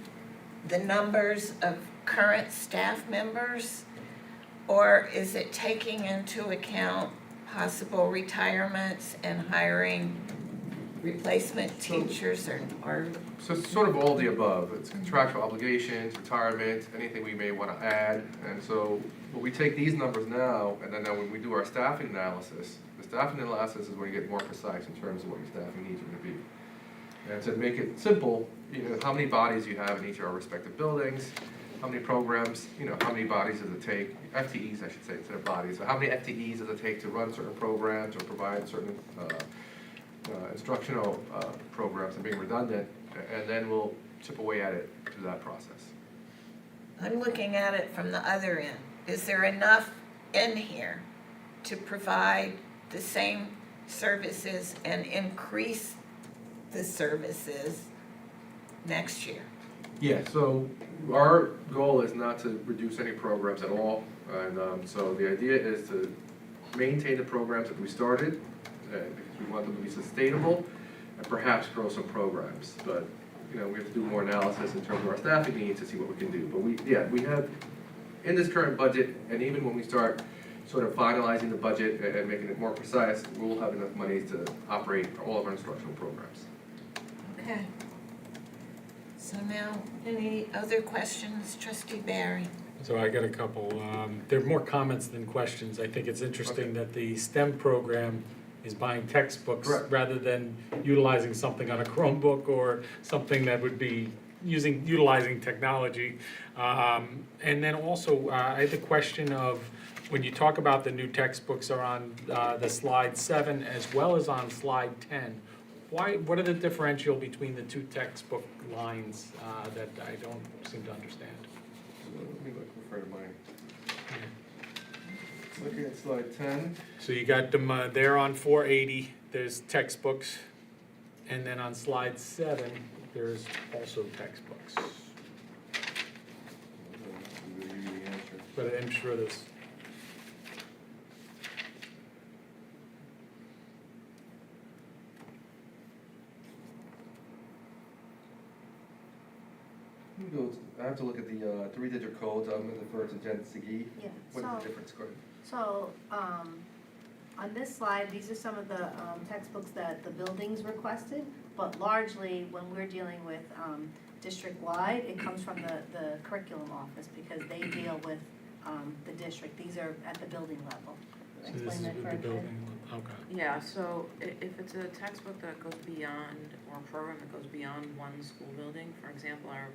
the numbers of current staff members? Or is it taking into account possible retirements and hiring replacement teachers or? So it's sort of all the above. It's contractual obligations, retirement, anything we may want to add. And so when we take these numbers now, and then when we do our staffing analysis, the staffing analysis is where you get more precise in terms of what your staffing needs are going to be. And to make it simple, how many bodies you have in each of our respective buildings, how many programs, how many bodies does it take, FTEs I should say, instead of bodies, so how many FTEs does it take to run certain programs or provide certain instructional programs and being redundant, and then we'll chip away at it through that process. I'm looking at it from the other end. Is there enough in here to provide the same services and increase the services next year? Yeah, so our goal is not to reduce any programs at all, and so the idea is to maintain the programs that we started, because we want them to be sustainable, and perhaps grow some programs. But we have to do more analysis in terms of our staffing needs to see what we can do. But we have in this current budget, and even when we start sort of finalizing the budget and making it more precise, we'll have enough money to operate all of our instructional programs. Okay. So now, any other questions, Trustee Barry? So I got a couple. There are more comments than questions. I think it's interesting that the STEM program is buying textbooks Correct. rather than utilizing something on a Chromebook or something that would be utilizing technology. And then also, I had the question of, when you talk about the new textbooks are on the slide 7 as well as on slide 10, what are the differential between the two textbook lines that I don't seem to understand? So let me refer to mine. Looking at slide 10. So you got them there on 480, there's textbooks, and then on slide 7, there's also textbooks. But I'm sure there's. I have to look at the 3-digit codes. I'm going to defer to Jen Segui. Yeah, What is so- the difference? Go ahead. So, on this slide, these are some of the textbooks that the buildings requested, but largely, when we're dealing with district-wide, it comes from the curriculum office, because they deal with the district. These are at the building level. So this Explain is that with the further. building, okay. Yeah, so if it's a textbook that goes beyond, or a program that goes beyond one school building, for example, our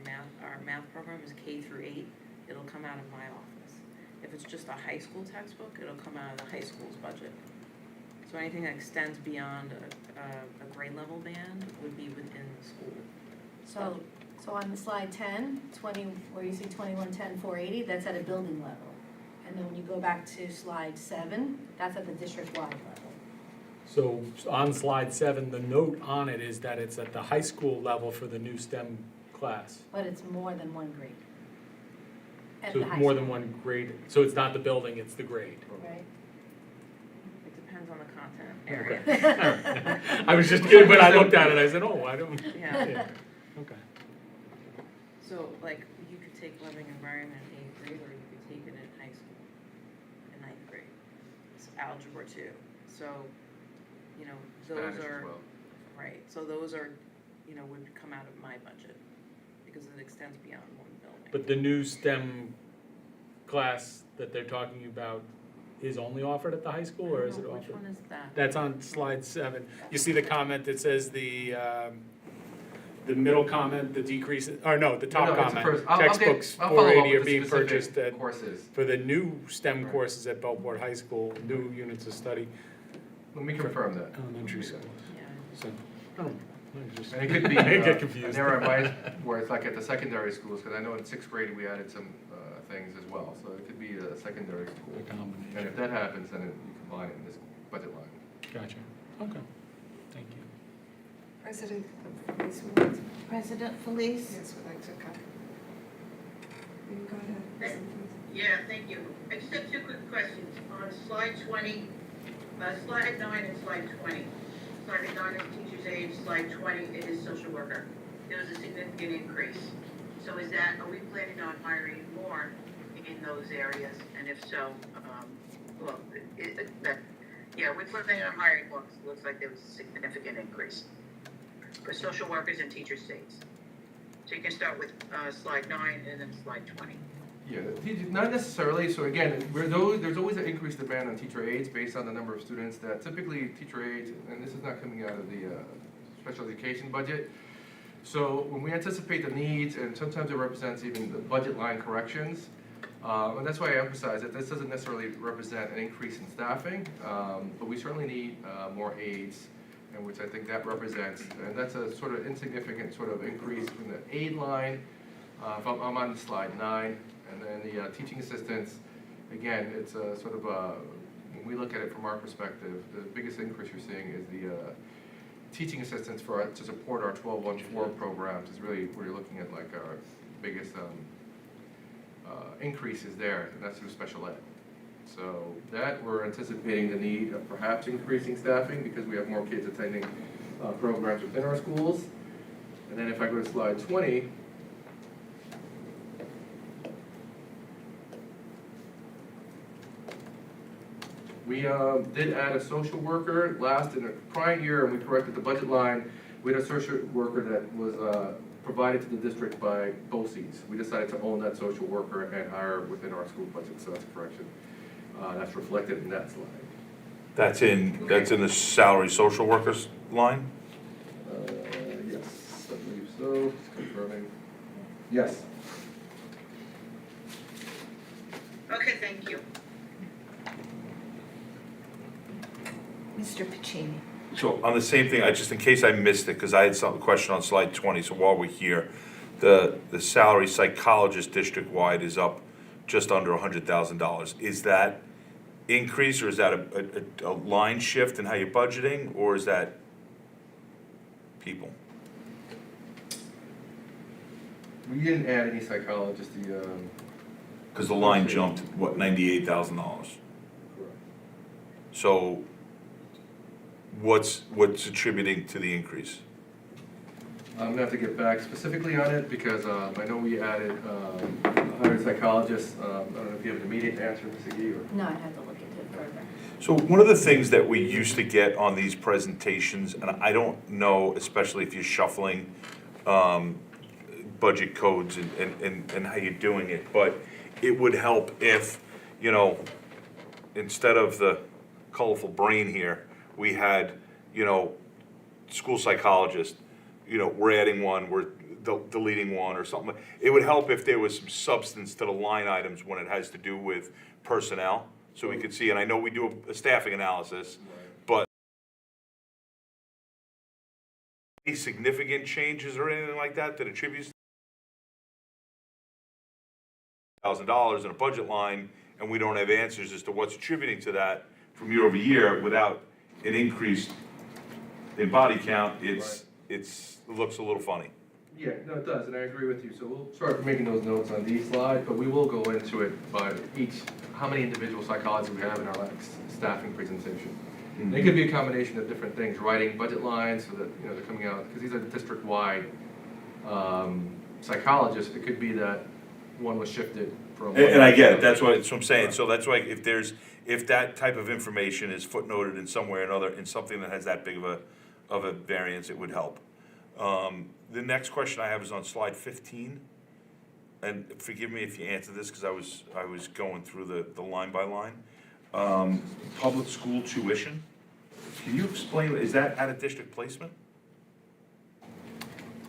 math program is K through 8, it'll come out of my office. If it's just a high school textbook, it'll come out of the high school's budget. So anything that extends beyond a grade level band would be within the school. So on the slide 10, 20, where you see 2110, 480, that's at a building level. And then when you go back to slide 7, that's at the district-wide level. So on slide 7, the note on it is that it's at the high school level for the new STEM class. But it's more than one grade. At So the it's high more school. than one grade, so it's not the building, it's the grade. Right. It depends on the content area. I was just kidding, but I looked at it, I said, oh, I don't. Yeah. Okay. So like, you could take living environment in 8th grade, or you could take it in high school, in 9th grade. It's algebra 2, so, you know, those Spanish as are, well. right, so those are, you know, would come out of my budget, because it extends beyond one building. But the new STEM class that they're talking about is only offered at the high school, or is it offered? Which one is that? That's on slide 7. You see the comment that says the middle comment, the decrease, or no, the top No, it's the comment. first. I'll get- Textbooks I'll follow up 480 with are the being specific purchased at, courses. for the new STEM Right. courses at Belport High School, new units of study, Let me confirm that. elementary school. Yeah. So, I don't know. I just- And it could be, I get an confused. error I might, where it's like at the secondary schools, because I know in 6th grade we added some things as well, so it could be a secondary school. A combination. And if that happens, then you combine it in this budget line. Gotcha. Okay. Thank you. President Felice? Yes, would like to comment. You go ahead. Yeah, thank you. I just have 2 quick questions. On slide 20, slide 9 and slide 20. Slide 9 is teacher's aide, slide 20 it is social worker. There was a significant increase. So is that, are we planning on hiring more in those areas? And if so, well, we're planning on hiring more, 'cause it looks like there was a significant increase for social workers and teacher's aides. So you can start with slide 9 and then slide 20. Yeah, not necessarily, so again, there's always an increased demand on teacher aides based on the number of students that typically teacher aides, and this is not coming out of the special education budget. So when we anticipate the needs, and sometimes it represents even the budget line corrections, and that's why I emphasize that this doesn't necessarily represent an increase in staffing, but we certainly need more aides, and which I think that represents, and that's a sort of insignificant sort of increase in the aid line. I'm on slide 9, and then the teaching assistants, again, it's a sort of when we look at it from our perspective, the biggest increase you're seeing is the teaching assistants to support our 1214 programs is really where you're looking at like our biggest increases there, and that's through special ed. So that we're anticipating the need of perhaps increasing staffing because we have more kids attending programs within our schools. And then if I go to slide 20, we did add a social worker in the prior year, and we corrected the budget line. We had a social worker that was provided to the district by BOCES. We decided to own that social worker and hire within our school budget, so that's a correction. That's reflected in that slide. That's in the salary social workers line? Yes, I believe so, just confirming. Yes. Okay, thank you. Mr. Pacini? So on the same thing, just in case I missed it, because I had some question on slide 20, so while we're here, the salary psychologist district-wide is up just under $100,000. Is that increase, or is that a line shift in how you're budgeting, or is that people? We didn't add any psychologists, Because the line jumped, what, $98,000? correct. So what's attributing to the increase? I'm gonna have to get back specifically on it because I know we added 100 psychologists. I don't know if you have an immediate answer, Ms. McGee, or? No, I'd have to look into it further. So one of the things that we used to get on these presentations, and I don't know, especially if you're shuffling budget codes and how you're doing it, but it would help if, instead of the colorful brain here, we had, school psychologist, we're adding one, we're deleting one or something. It would help if there was some substance to the line items when it has to do with personnel, so we could see, and I know we do a staffing analysis, but any significant changes or anything like that that attributes $1,000 in a budget line, and we don't have answers as to what's attributing to that from year over year without an increase in body count, it looks a little funny. Yeah, no, it does, and I agree with you, so we'll start making those notes on these slides, but we will go into it by how many individual psychologists we have in our staffing presentation. And it could be a combination of different things, writing budget lines so that, you know, they're coming out, because these are the district-wide psychologists, it could be that one was shifted from. And I get it, that's what I'm saying, so that's why if that type of information is footnoted in somewhere or another, in something that has that big of a variance, it would help. The next question I have is on slide 15, and forgive me if you answer this, because I was going through the line by line. Public school tuition, can you explain, is that out of district placement?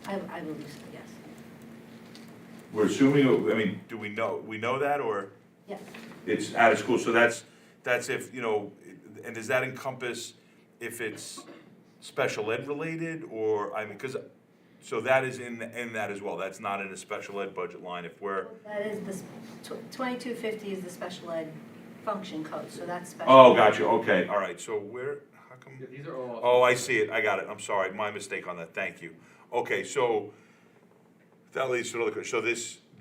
I believe so, yes. We're assuming, I mean, do we know that, or? Yes. It's out of school, so that's if, you know, and does that encompass if it's special ed related, or, I mean, because, so that is in that as well, that's not in a special ed budget line if we're. That is the, 2250 is the special ed function code, so that's special. Oh, ed. gotcha, okay, all right, so how come? Yeah, these are all. Oh, I see it, I got it, I'm sorry, my mistake on that, thank you. Okay, so that leads to another question, so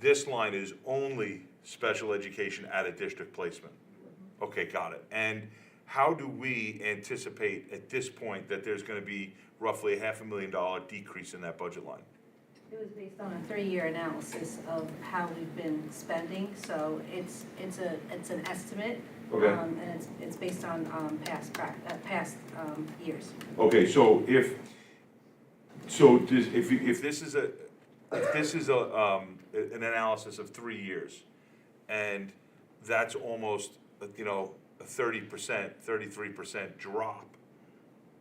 this line is only special education at a district placement? Okay, got it. And how do we anticipate at this point that there's gonna be roughly $500,000 decrease in that budget line? It was based on a 3-year analysis of how we've been spending, so it's an estimate. Okay. And it's based on past years. Okay, so if this is an analysis of 3 years, and that's almost, you know, a 30%, 33% drop,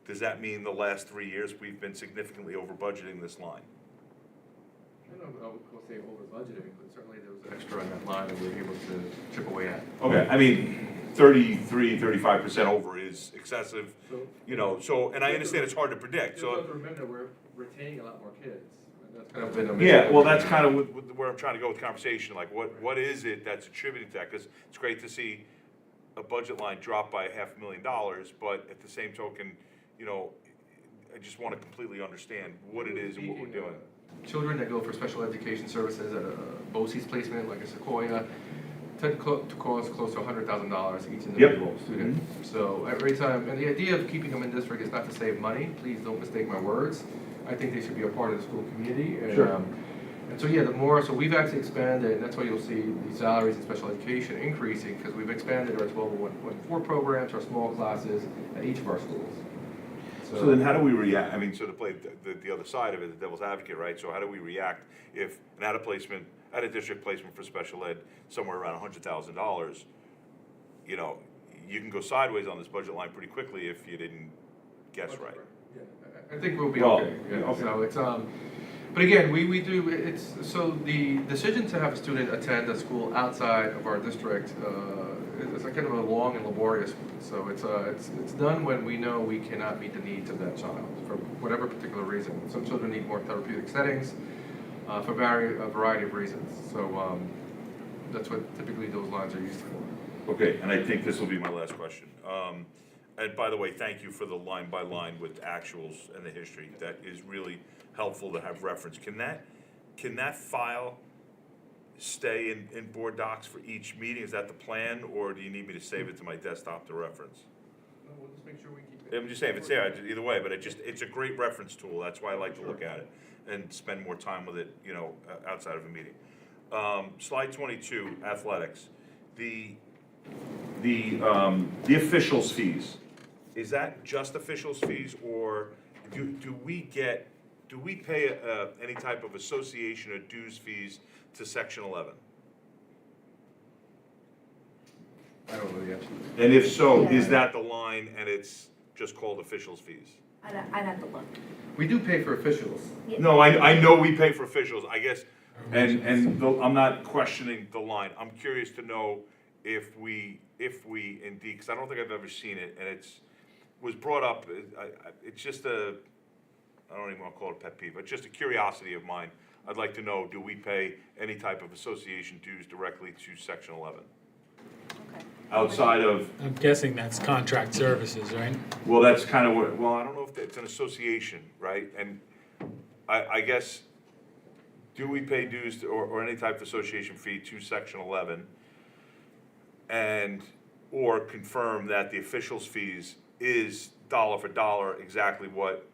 does that mean the last 3 years we've been significantly over budgeting this line? I don't know, I would say over budgeting, but certainly there was an extra on that line that we were able to chip away at. Okay, I mean, 33, 35% over is excessive, you know, so, and I understand it's hard to predict, You so. have to remember, we're retaining a lot more kids. That's kind of been a. Yeah, well, that's kind of where I'm trying to go with the conversation, like, what is it that's attributed to that? Because it's great to see a budget line drop by $500,000, but at the same token, you know, I just want to completely understand what it is and what we're doing. Children that go for special education services at a BOCES placement, like a Sequoia, tend to cost close to $100,000 each individual student. So every time, and the idea of keeping them in district is not to save money, please don't mistake my words. I think they should be a part of the school community. And, Sure. And so, yeah, so we've actually expanded, and that's why you'll see the salaries in special education increasing, because we've expanded our 12.4 programs, our small classes at each of our schools. So then how do we react, I mean, so to play the other side of it, the devil's advocate, right? So how do we react if an out of district placement for special ed, somewhere around $100,000, you know, you can go sideways on this budget line pretty quickly if you didn't guess right. Yeah, I think we'll be Well, okay. Yeah, okay. So it's, but again, we do, so the decision to have a student attend a school outside of our district, is a kind of a long and laborious one. So it's done when we know we cannot meet the needs of that child for whatever particular reason. Some children need more therapeutic settings, for a variety of reasons. So, that's what typically those lines are used for. Okay, and I think this will be my last question. And by the way, thank you for the line by line with actuals and the history. That is really helpful to have reference. Can that file stay in board docs for each meeting? Is that the plan, or do you need me to save it to my desktop to reference? No, we'll just make sure we keep it. I'm just saying, if it's there, either way, but it's a great reference tool. That's why I like to look at it and spend more time with it, you know, outside of a meeting. Slide 22, athletics. The officials' fees. Is that just officials' fees, or do we pay any type of association or dues fees to Section 11? I don't know the answer. And if so, is that the line and it's just called officials' fees? I'd have to look. We do pay for officials. No, I know we pay for officials, I guess, and I'm not questioning the line. I'm curious to know if we indeed, because I don't think I've ever seen it, and was brought up, it's just I don't even want to call it a pet peeve, but just a curiosity of mine. I'd like to know, do we pay any type of association dues directly to Section 11? Okay. Outside of, I'm guessing that's contract services, right? well, that's kind of what, well, I don't know if it's an association, right? And I guess do we pay dues or any type of association fee to Section 11? And, or confirm that the officials' fees is dollar for dollar exactly what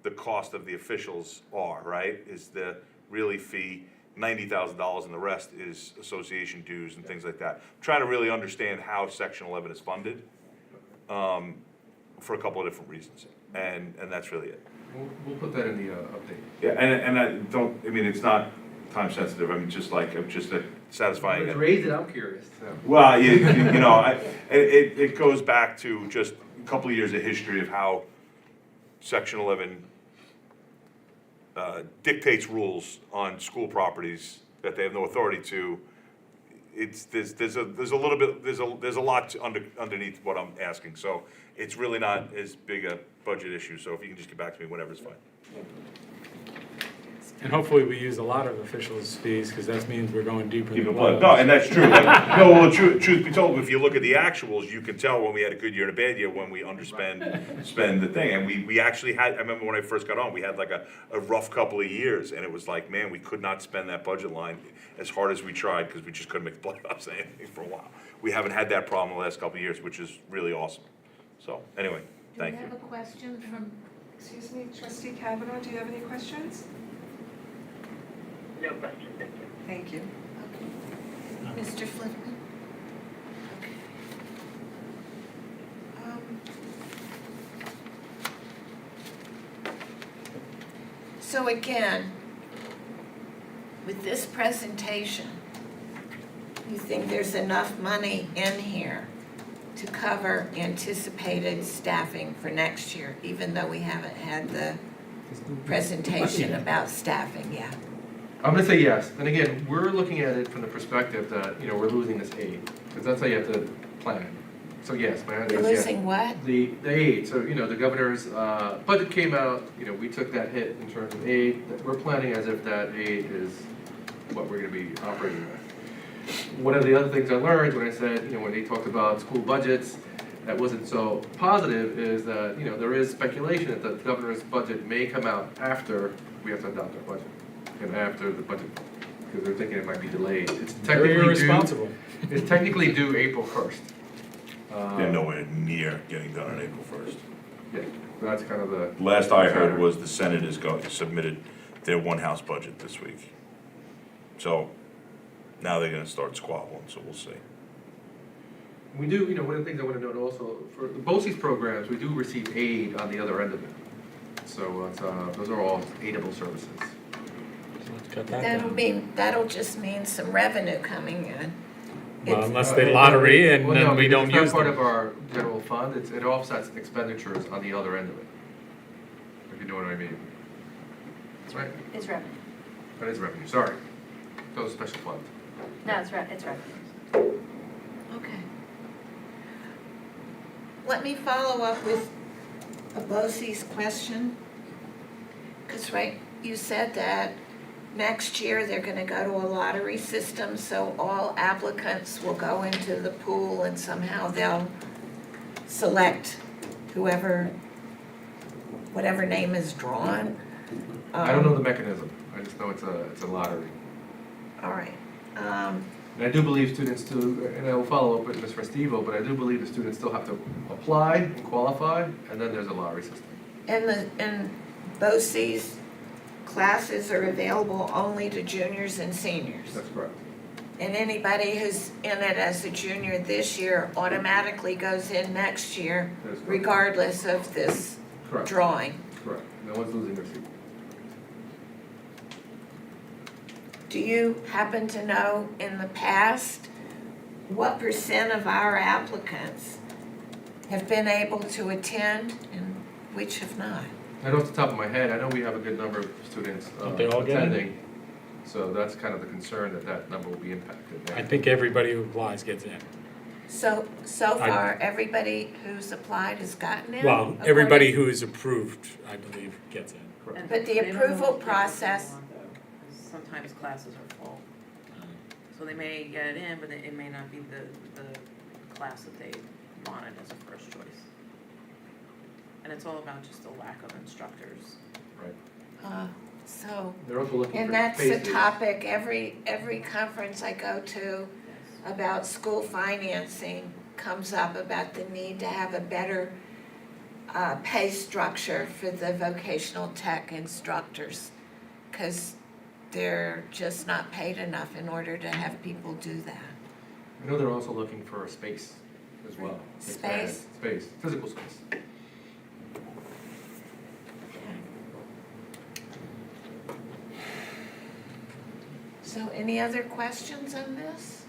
the cost of the officials are, right? Is the really fee $90,000 and the rest is association dues and things like that. Trying to really understand how Section 11 is funded, for a couple of different reasons, and that's really it. We'll put that in the update. Yeah, and I don't, I mean, it's not time sensitive, I mean, just satisfying. Let's raise it, I'm curious. So. Well, you know, it goes back to just a couple of years of history of how Section 11 dictates rules on school properties that they have no authority to. There's a lot underneath what I'm asking, so it's really not as big a budget issue, so if you can just get back to me whenever's fine. And hopefully we use a lot of officials' fees, because that means we're going deeper Keep than it blood. blood. No, and that's true. No, well, truth be told, if you look at the actuals, you can tell when we had a good year and a bad year, when we spend the thing. And we actually had, I remember when I first got on, we had like a rough couple of years, and it was like, man, we could not spend that budget line as hard as we tried, because we just couldn't make the playoffs or anything for a while. We haven't had that problem the last couple of years, which is really awesome. So, anyway, thank Do you. we have a question from, Excuse me, Trustee Kavanaugh, do you have any questions? No question, thank you. Thank you. Mr. Flipman? So again, with this presentation, you think there's enough money in here to cover anticipated staffing for next year, even though we haven't had the presentation about staffing yet? I'm gonna say yes, and again, we're looking at it from the perspective that, we're losing this aid, because that's how you have to plan it. So yes, my answer You're is yes. losing what? The aid, so, the governor's, budget came out, we took that hit in terms of aid, that we're planning as if that aid is what we're gonna be operating with. One of the other things I learned when I said, when they talked about school budgets, that wasn't so positive, is that, there is speculation that the governor's budget may come out after we have to adopt our budget, and after the budget, because they're thinking it might be delayed. It's Very technically irresponsible. It's technically due April 1st. They're nowhere near getting done on April 1st. Yeah, that's kind of the. Last I heard was the Senate is submitted their one-house budget this week. So now they're gonna start squabbling, so we'll see. We do, one of the things I want to note also, for the BOCES programs, we do receive aid on the other end of it. So it's, those are all aidable services. Cut that down. That'll just mean some revenue coming in. Well, unless they lottery and Well, no, then we because don't it's use not part them. of our general fund, it offsets expenditures on the other end of it. If you know what I mean. Right? It's revenue. That is revenue, sorry. That was special fund. No, it's revenue. Okay. Let me follow up with a BOCES question. Because, you said that next year they're gonna go to a lottery system, so all applicants will go into the pool and somehow they'll select whatever name is drawn. I don't know the mechanism, I just know it's a lottery. All right. And I do believe students too, and I will follow up with Ms. Restivo, but I do believe the students still have to apply and qualify, and then there's a lottery system. And BOCES classes are available only to juniors and seniors. That's correct. And anybody who's in it as a junior this year automatically goes in next year, That is correct. regardless of this Correct. drawing. Correct. No one's losing their seat. Do you happen to know in the past what % of our applicants have been able to attend and which have not? Right off the top of my head, I know we have a good number of students Don't they all get in? attending. So that's kind of the concern that number will be impacted. I think everybody who applies gets in. So far, everybody who's applied has gotten in? Well, everybody who is approved, I believe, gets in. Correct. But the They don't know approval what they process- want, though, 'cause sometimes classes are full. So they may get it in, but it may not be the class that they wanted as a first choice. And it's all about just the lack of instructors. Right. So, They're also looking and for that's a spaces. topic, every conference I go to about school financing comes up about the need to have a better pay structure for the vocational tech instructors, because they're just not paid enough in order to have people do that. I know they're also looking for a space as well. Space? Space, physical space. So any other questions on this?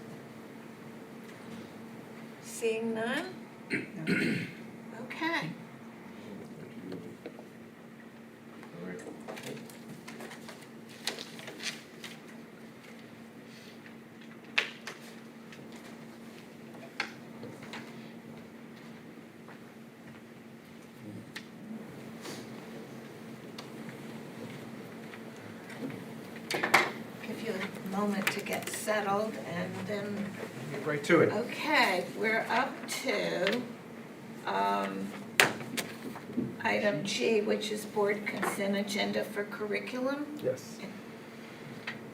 Seeing none? Okay. All right. Give you a moment to get settled and then, Get right to it. okay, we're up to item G, which is board consent agenda for curriculum. Yes.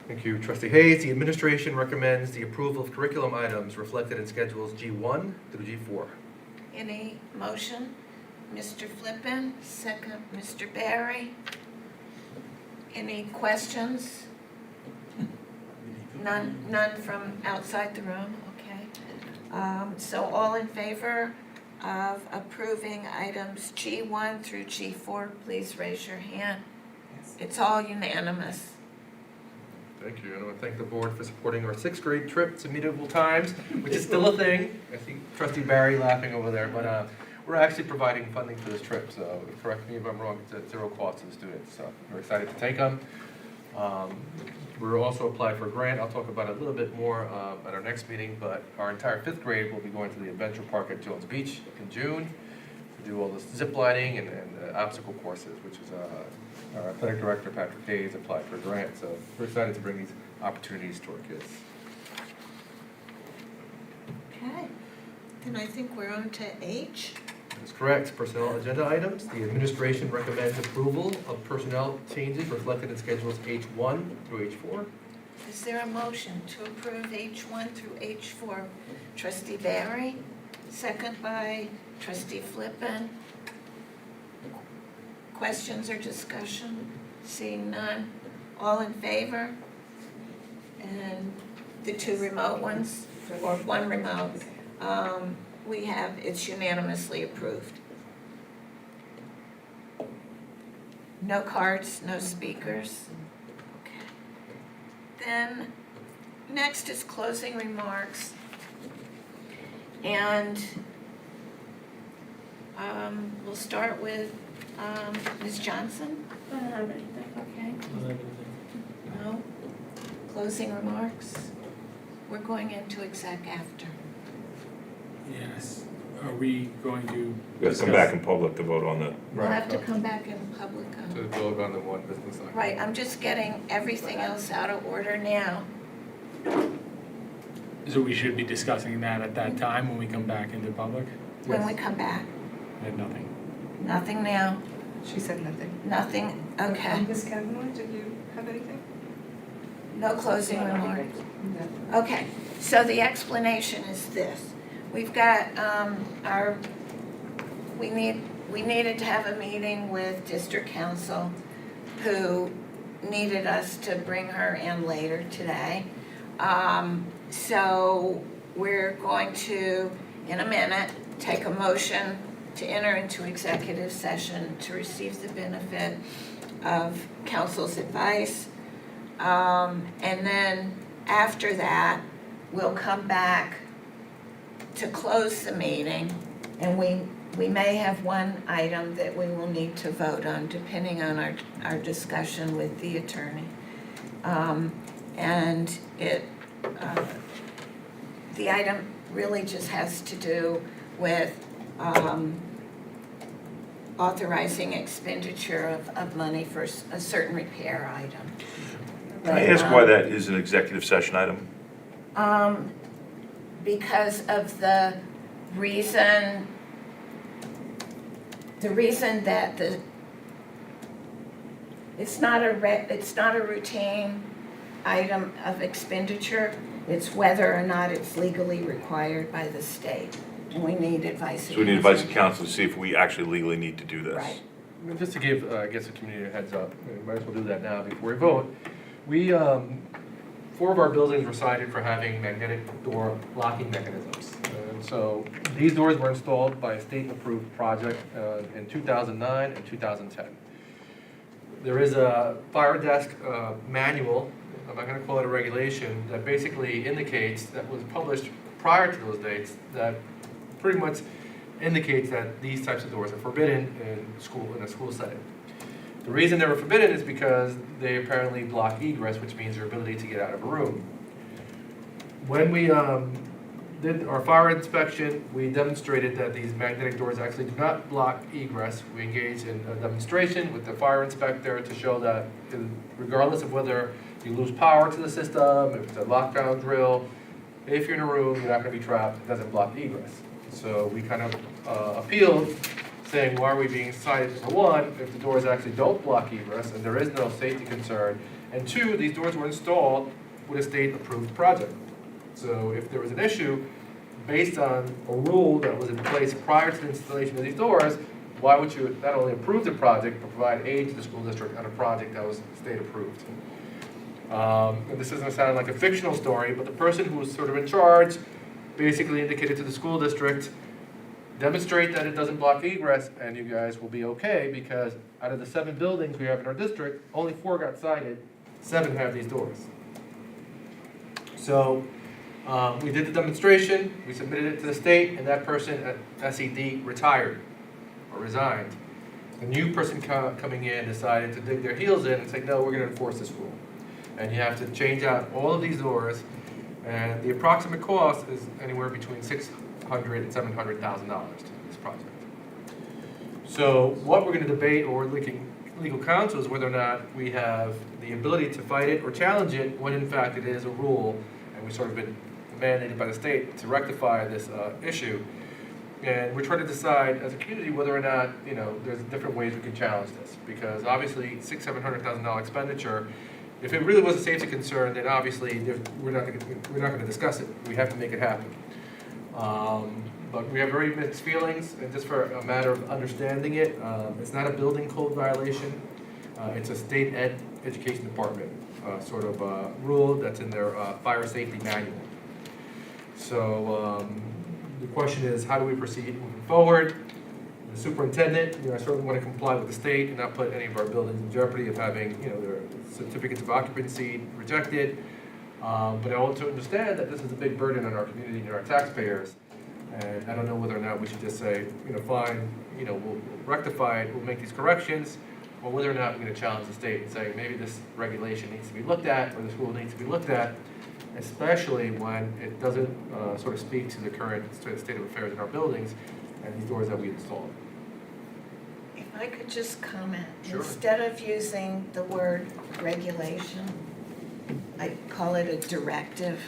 Thank you, Trustee Hayes. The administration recommends the approval of curriculum items reflected in schedules G1 through G4. Any motion? Mr. Flippin, second, Mr. Barry. Any questions? None from outside the room, okay. So all in favor of approving items G1 through G4, please raise your hand. It's all unanimous. Thank you. And I want to thank the board for supporting our sixth grade trip to Medieval Times, which is still a thing. I see Trustee Barry laughing over there, but we're actually providing funding for this trip, so correct me if I'm wrong, it's at zero cost to the students, so we're excited to take them. We're also applied for a grant. I'll talk about it a little bit more at our next meeting, but our entire fifth grade will be going to the adventure park at Jones Beach in June to do all the zip lining and obstacle courses, which is our athletic director, Patrick Hayes, applied for a grant. So we're excited to bring these opportunities to our kids. Okay, then I think we're on to H. That's correct. Personnel agenda items. The administration recommends approval of personnel changes reflected in schedules H1 through H4. Is there a motion to approve H1 through H4? Trustee Barry, second by Trustee Flippin. Questions or discussion? Seeing none. All in favor? And the two remote ones, or one remote, we have, it's unanimously approved. No cards, no speakers. Okay. Then, next is closing remarks. And we'll start with Ms. Johnson. I don't have anything. Okay. No? Closing remarks? We're going into exec after. Yes. Are we going to? We have to come back in public to vote on the. We'll have to come back in public. To vote on the one business item. Right, I'm just getting everything else out of order now. So we should be discussing that at that time when we come back into public? When we come back. I have nothing. Nothing now. She said nothing. Nothing, okay. Ms. Kavanaugh, did you have anything? No closing remarks. Okay, so the explanation is this. We've got we needed to have a meeting with district council who needed us to bring her in later today. So we're going to, in a minute, take a motion to enter into executive session to receive the benefit of council's advice. And then after that, we'll come back to close the meeting, and we may have one item that we will need to vote on, depending on our discussion with the attorney. And the item really just has to do with authorizing expenditure of money for a certain repair item. Can I ask why that is an executive session item? Because of the reason that It's not a routine item of expenditure. It's whether or not it's legally required by the state. And we need advice. So we need advice of council to see if we actually legally need to do this. Right. And just to give, I guess, the community a heads up, we might as well do that now before we vote. We, 4 of our buildings were cited for having magnetic door locking mechanisms. And so these doors were installed by a state-approved project in 2009 and 2010. There is a fire desk manual, I'm not gonna call it a regulation, that basically indicates, that was published prior to those dates, that pretty much indicates that these types of doors are forbidden in a school setting. The reason they were forbidden is because they apparently block egress, which means your ability to get out of a room. When we did our fire inspection, we demonstrated that these magnetic doors actually do not block egress. We engaged in a demonstration with the fire inspector to show that regardless of whether you lose power to the system, if it's a lockdown drill, if you're in a room, you're not going to be trapped. It doesn't block egress. So we kind of appealed, saying, why are we being cited for 1, if the doors actually don't block egress and there is no safety concern, and 2, these doors were installed with a state-approved project. So if there was an issue based on a rule that was in place prior to the installation of these doors, why would you not only approve the project, but provide aid to the school district on a project that was state-approved? And this doesn't sound like a fictional story, but the person who was sort of in charge basically indicated to the school district, demonstrate that it doesn't block egress, and you guys will be okay, because out of the 7 buildings we have in our district, only 4 got cited, 7 have these doors. So we did the demonstration, we submitted it to the state, and that person at SED retired or resigned. The new person coming in decided to dig their heels in and say, no, we're going to enforce this rule. And you have to change out all of these doors, and the approximate cost is anywhere between $600,000 and $700,000 to this project. So what we're going to debate, or legal counsel, is whether or not we have the ability to fight it or challenge it when in fact it is a rule, and we've sort of been mandated by the state to rectify this issue. And we're trying to decide as a community whether or not, there's different ways we can challenge this. Because obviously $600,000-$700,000 expenditure, if it really was a safety concern, then obviously we're not going to discuss it. We have to make it happen. But we have very mixed feelings, and just for a matter of understanding it, it's not a building code violation. It's a state education department sort of rule that's in their fire safety manual. So the question is, how do we proceed moving forward? The superintendent, I certainly want to comply with the state and not put any of our buildings in jeopardy of having, their certificates of occupancy rejected. But I also understand that this is a big burden on our community and our taxpayers. And I don't know whether or not we should just say, fine, we'll rectify it, we'll make these corrections, or whether or not we're going to challenge the state and say, maybe this regulation needs to be looked at, or this rule needs to be looked at, especially when it doesn't sort of speak to the current state of affairs in our buildings and these doors that we installed. If I could just comment, Sure. Instead of using the word regulation, I call it a directive,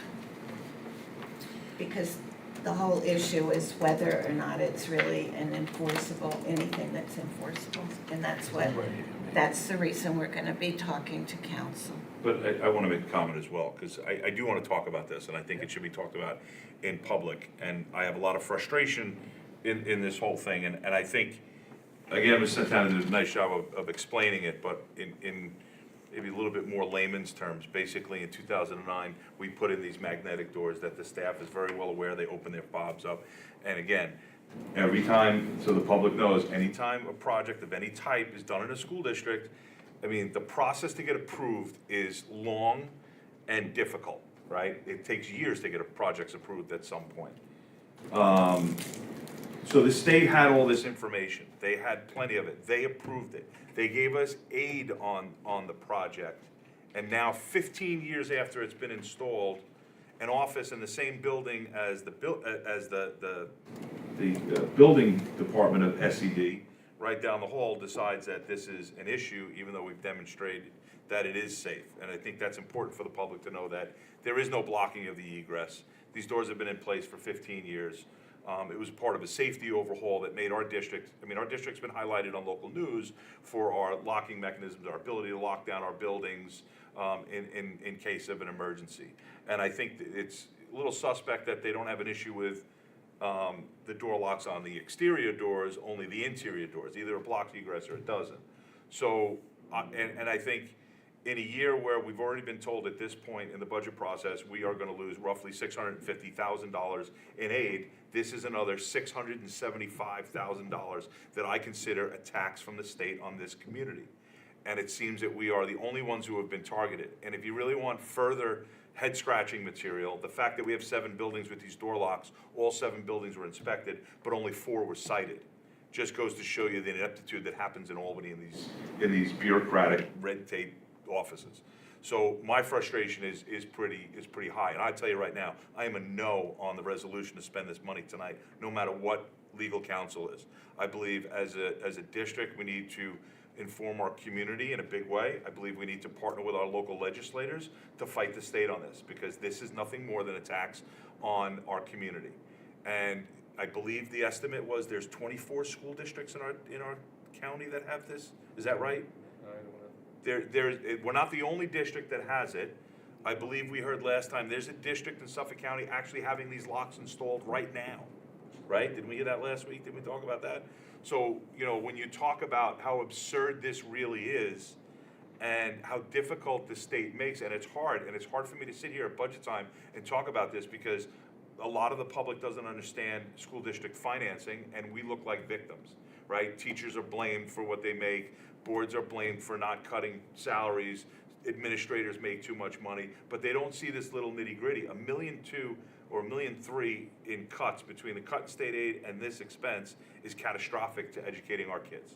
because the whole issue is whether or not it's really anything that's enforceable, and that's the reason we're going to be talking to council. But I want to make a comment as well, because I do want to talk about this, and I think it should be talked about in public. And I have a lot of frustration in this whole thing, and I think, again, Ms. Santana did a nice job of explaining it, but in maybe a little bit more layman's terms. Basically, in 2009, we put in these magnetic doors that the staff is very well aware. They open their fobs up. And again, every time, so the public knows, anytime a project of any type is done in a school district, the process to get approved is long and difficult, right? It takes years to get a project approved at some point. So the state had all this information. They had plenty of it. They approved it. They gave us aid on the project. And now, 15 years after it's been installed, an office in the same building as the building department of SED, right down the hall, decides that this is an issue, even though we've demonstrated that it is safe. And I think that's important for the public to know that there is no blocking of the egress. These doors have been in place for 15 years. It was part of a safety overhaul that made our district, I mean, our district's been highlighted on local news for our locking mechanisms, our ability to lock down our buildings in case of an emergency. And I think that it's a little suspect that they don't have an issue with the door locks on the exterior doors, only the interior doors. Either it blocks egress or it doesn't. So, and I think in a year where we've already been told at this point in the budget process, we are gonna lose roughly $650,000 in aid, this is another $675,000 that I consider a tax from the state on this community. And it seems that we are the only ones who have been targeted. And if you really want further head scratching material, the fact that we have 7 buildings with these door locks, all 7 buildings were inspected, but only 4 were cited, just goes to show you the ineptitude that happens in Albany in these bureaucratic red tape offices. So my frustration is pretty high, and I tell you right now, I am a no on the resolution to spend this money tonight, no matter what legal counsel is. I believe as a district, we need to inform our community in a big way. I believe we need to partner with our local legislators to fight the state on this, because this is nothing more than a tax on our community. And I believe the estimate was there's 24 school districts in our county that have this. Is that right? We're not the only district that has it. I believe we heard last time, there's a district in Suffolk County actually having these locks installed right now, right? Didn't we hear that last week? Didn't we talk about that? So, you know, when you talk about how absurd this really is and how difficult the state makes, and it's hard for me to sit here at budget time and talk about this because a lot of the public doesn't understand school district financing, and we look like victims, right? Teachers are blamed for what they make, boards are blamed for not cutting salaries, administrators make too much money, but they don't see this little nitty gritty. $1.2 million or $1.3 million in cuts between the cut in state aid and this expense is catastrophic to educating our kids.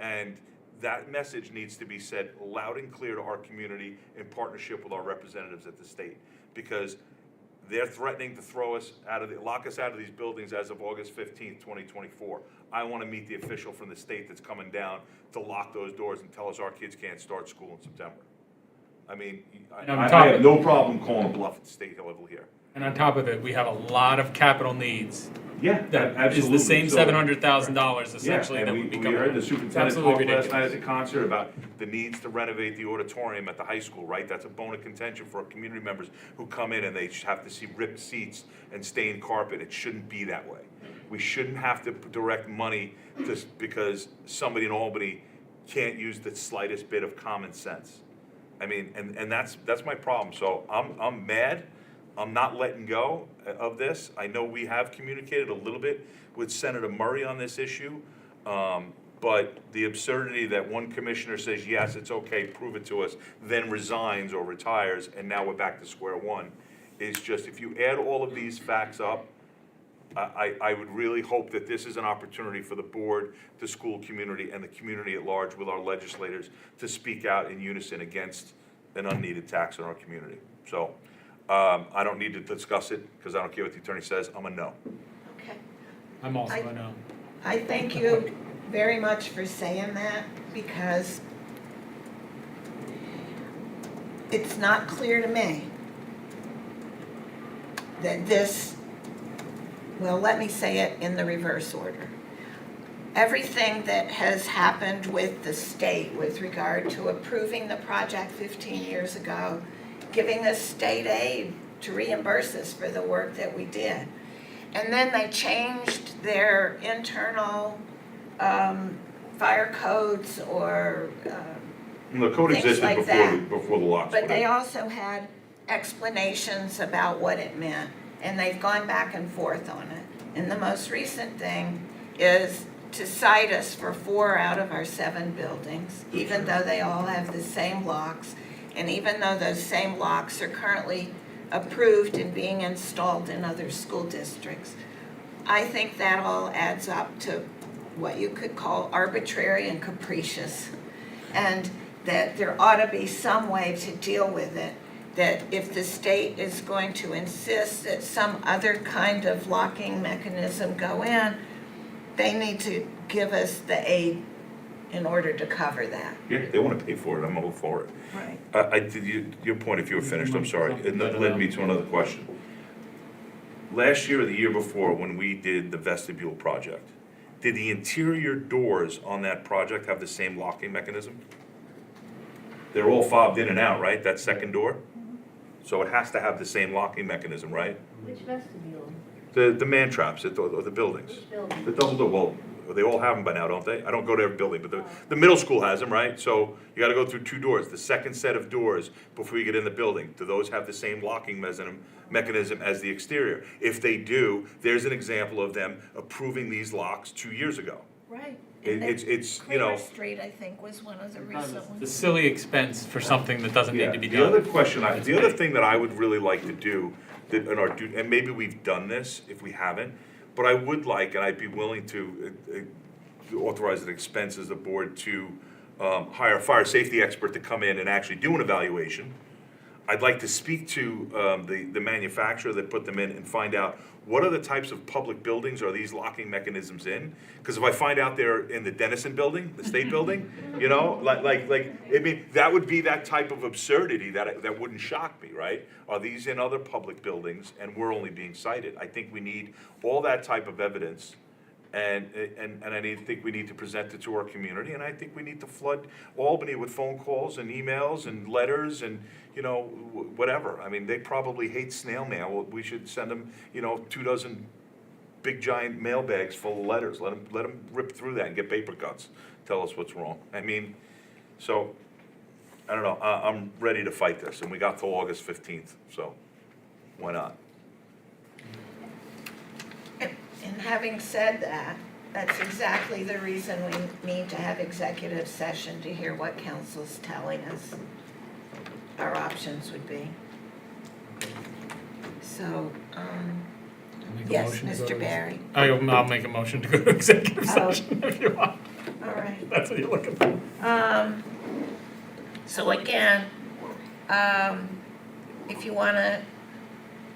And that message needs to be said loud and clear to our community in partnership with our representatives at the state, because they're threatening to lock us out of these buildings as of August 15th, 2024. I want to meet the official from the state that's coming down to lock those doors and tell us our kids can't start school in September. I mean, I have no problem calling a bluff at the state level here. And on top of it, we have a lot of capital needs. Yeah, That absolutely. is the same $700,000 essentially Yeah, that and would we become. heard the It's superintendent absolutely talk last night at ridiculous. the concert about the needs to renovate the auditorium at the high school, right? That's a bone of contention for our community members who come in and they have to see ripped seats and stained carpet. It shouldn't be that way. We shouldn't have to direct money just because somebody in Albany can't use the slightest bit of common sense. I mean, and that's my problem. So I'm mad. I'm not letting go of this. I know we have communicated a little bit with Senator Murray on this issue, but the absurdity that one commissioner says, yes, it's okay, prove it to us, then resigns or retires, and now we're back to square one, is just, if you add all of these facts up, I would really hope that this is an opportunity for the board, the school community, and the community at large with our legislators to speak out in unison against an unneeded tax on our community. So I don't need to discuss it because I don't care what the attorney says. I'm a no. Okay. I'm also a no. I thank you very much for saying that, because it's not clear to me that this, well, let me say it in the reverse order. Everything that has happened with the state with regard to approving the project 15 years ago, giving us state aid to reimburse us for the work that we did. And then they changed their internal fire codes or The code things existed like that. before the locks. But they also had explanations about what it meant, and they've gone back and forth on it. And the most recent thing is to cite us for 4 out of our 7 buildings, even though they all have the same locks, and even though those same locks are currently approved and being installed in other school districts. I think that all adds up to what you could call arbitrary and capricious, and that there ought to be some way to deal with it, that if the state is going to insist that some other kind of locking mechanism go in, they need to give us the aid in order to cover that. Yeah, they want to pay for it. I'm all for it. Right. Your point, if you were finished, I'm sorry, it led me to another question. last year or the year before, when we did the vestibule project, did the interior doors on that project have the same locking mechanism? They're all fobbed in and out, right, that second door? So it has to have the same locking mechanism, right? Which vestibule? The man traps at the buildings. Which building? The double door, well, they all have them by now, don't they? I don't go to every building, but the middle school has them, right? So you gotta go through 2 doors, the second set of doors before you get in the building. Do those have the same locking mechanism as the exterior? If they do, there's an example of them approving these locks 2 years ago. Right. It's, you know. Clear Street, I think, was one of the recent The ones. silly expense for something that doesn't need to be The other done. question, the other thing that I would really like to do, that in our, and maybe we've done this if we haven't, but I would like, and I'd be willing to authorize the expense as the board to hire a fire safety expert to come in and actually do an evaluation. I'd like to speak to the manufacturer that put them in and find out what are the types of public buildings are these locking mechanisms in? Because if I find out they're in the Dennison building, the state building, you know, I mean, that would be that type of absurdity that wouldn't shock me, right? Are these in other public buildings and we're only being cited? I think we need all that type of evidence. And I think we need to present it to our community, and I think we need to flood Albany with phone calls and emails and letters and, you know, whatever. I mean, they probably hate snail mail. We should send them, you know, 24 big giant mail bags full of letters. Let them rip through that and get paper cuts. Tell us what's wrong. I mean, so, I don't know, I'm ready to fight this, and we got till August 15th, so why not? And having said that, that's exactly the reason we need to have executive session to hear what council's telling us our options would be. So, Make a yes, motion to go to Mr. Barry. I'll make a motion to go to executive Oh. session if you want. All right. That's what you're looking for. So again, if you wanna,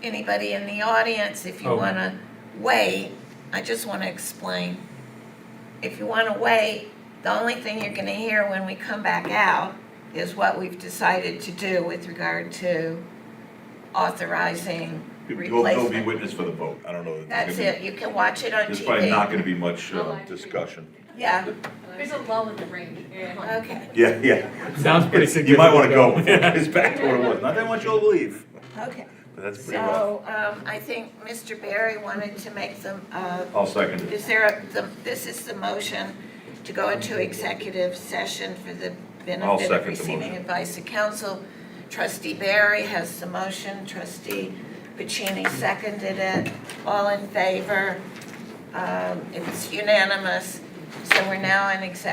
anybody in the audience, if you Oh. wanna wait, I just wanna explain. If you wanna wait, the only thing you're gonna hear when we come back out is what we've decided to do with regard to authorizing You'll be replacement. witness for the vote. I don't know. That's it, you can watch it on There's probably not TV. gonna be much discussion. Yeah, There's a lull in the range. okay, Yeah. Sounds pretty significant. You might wanna go before it's back to what it was. Not that I want you all to leave, okay. but that's pretty rough. So, I think Mr. Barry wanted to make them, I'll second it. is there this is the motion to go into executive session for the I'll benefit second of the receiving motion. advice of counsel. Trustee Barry has the motion, trustee Pacini seconded it, all in favor. It's unanimous, so we're now in executive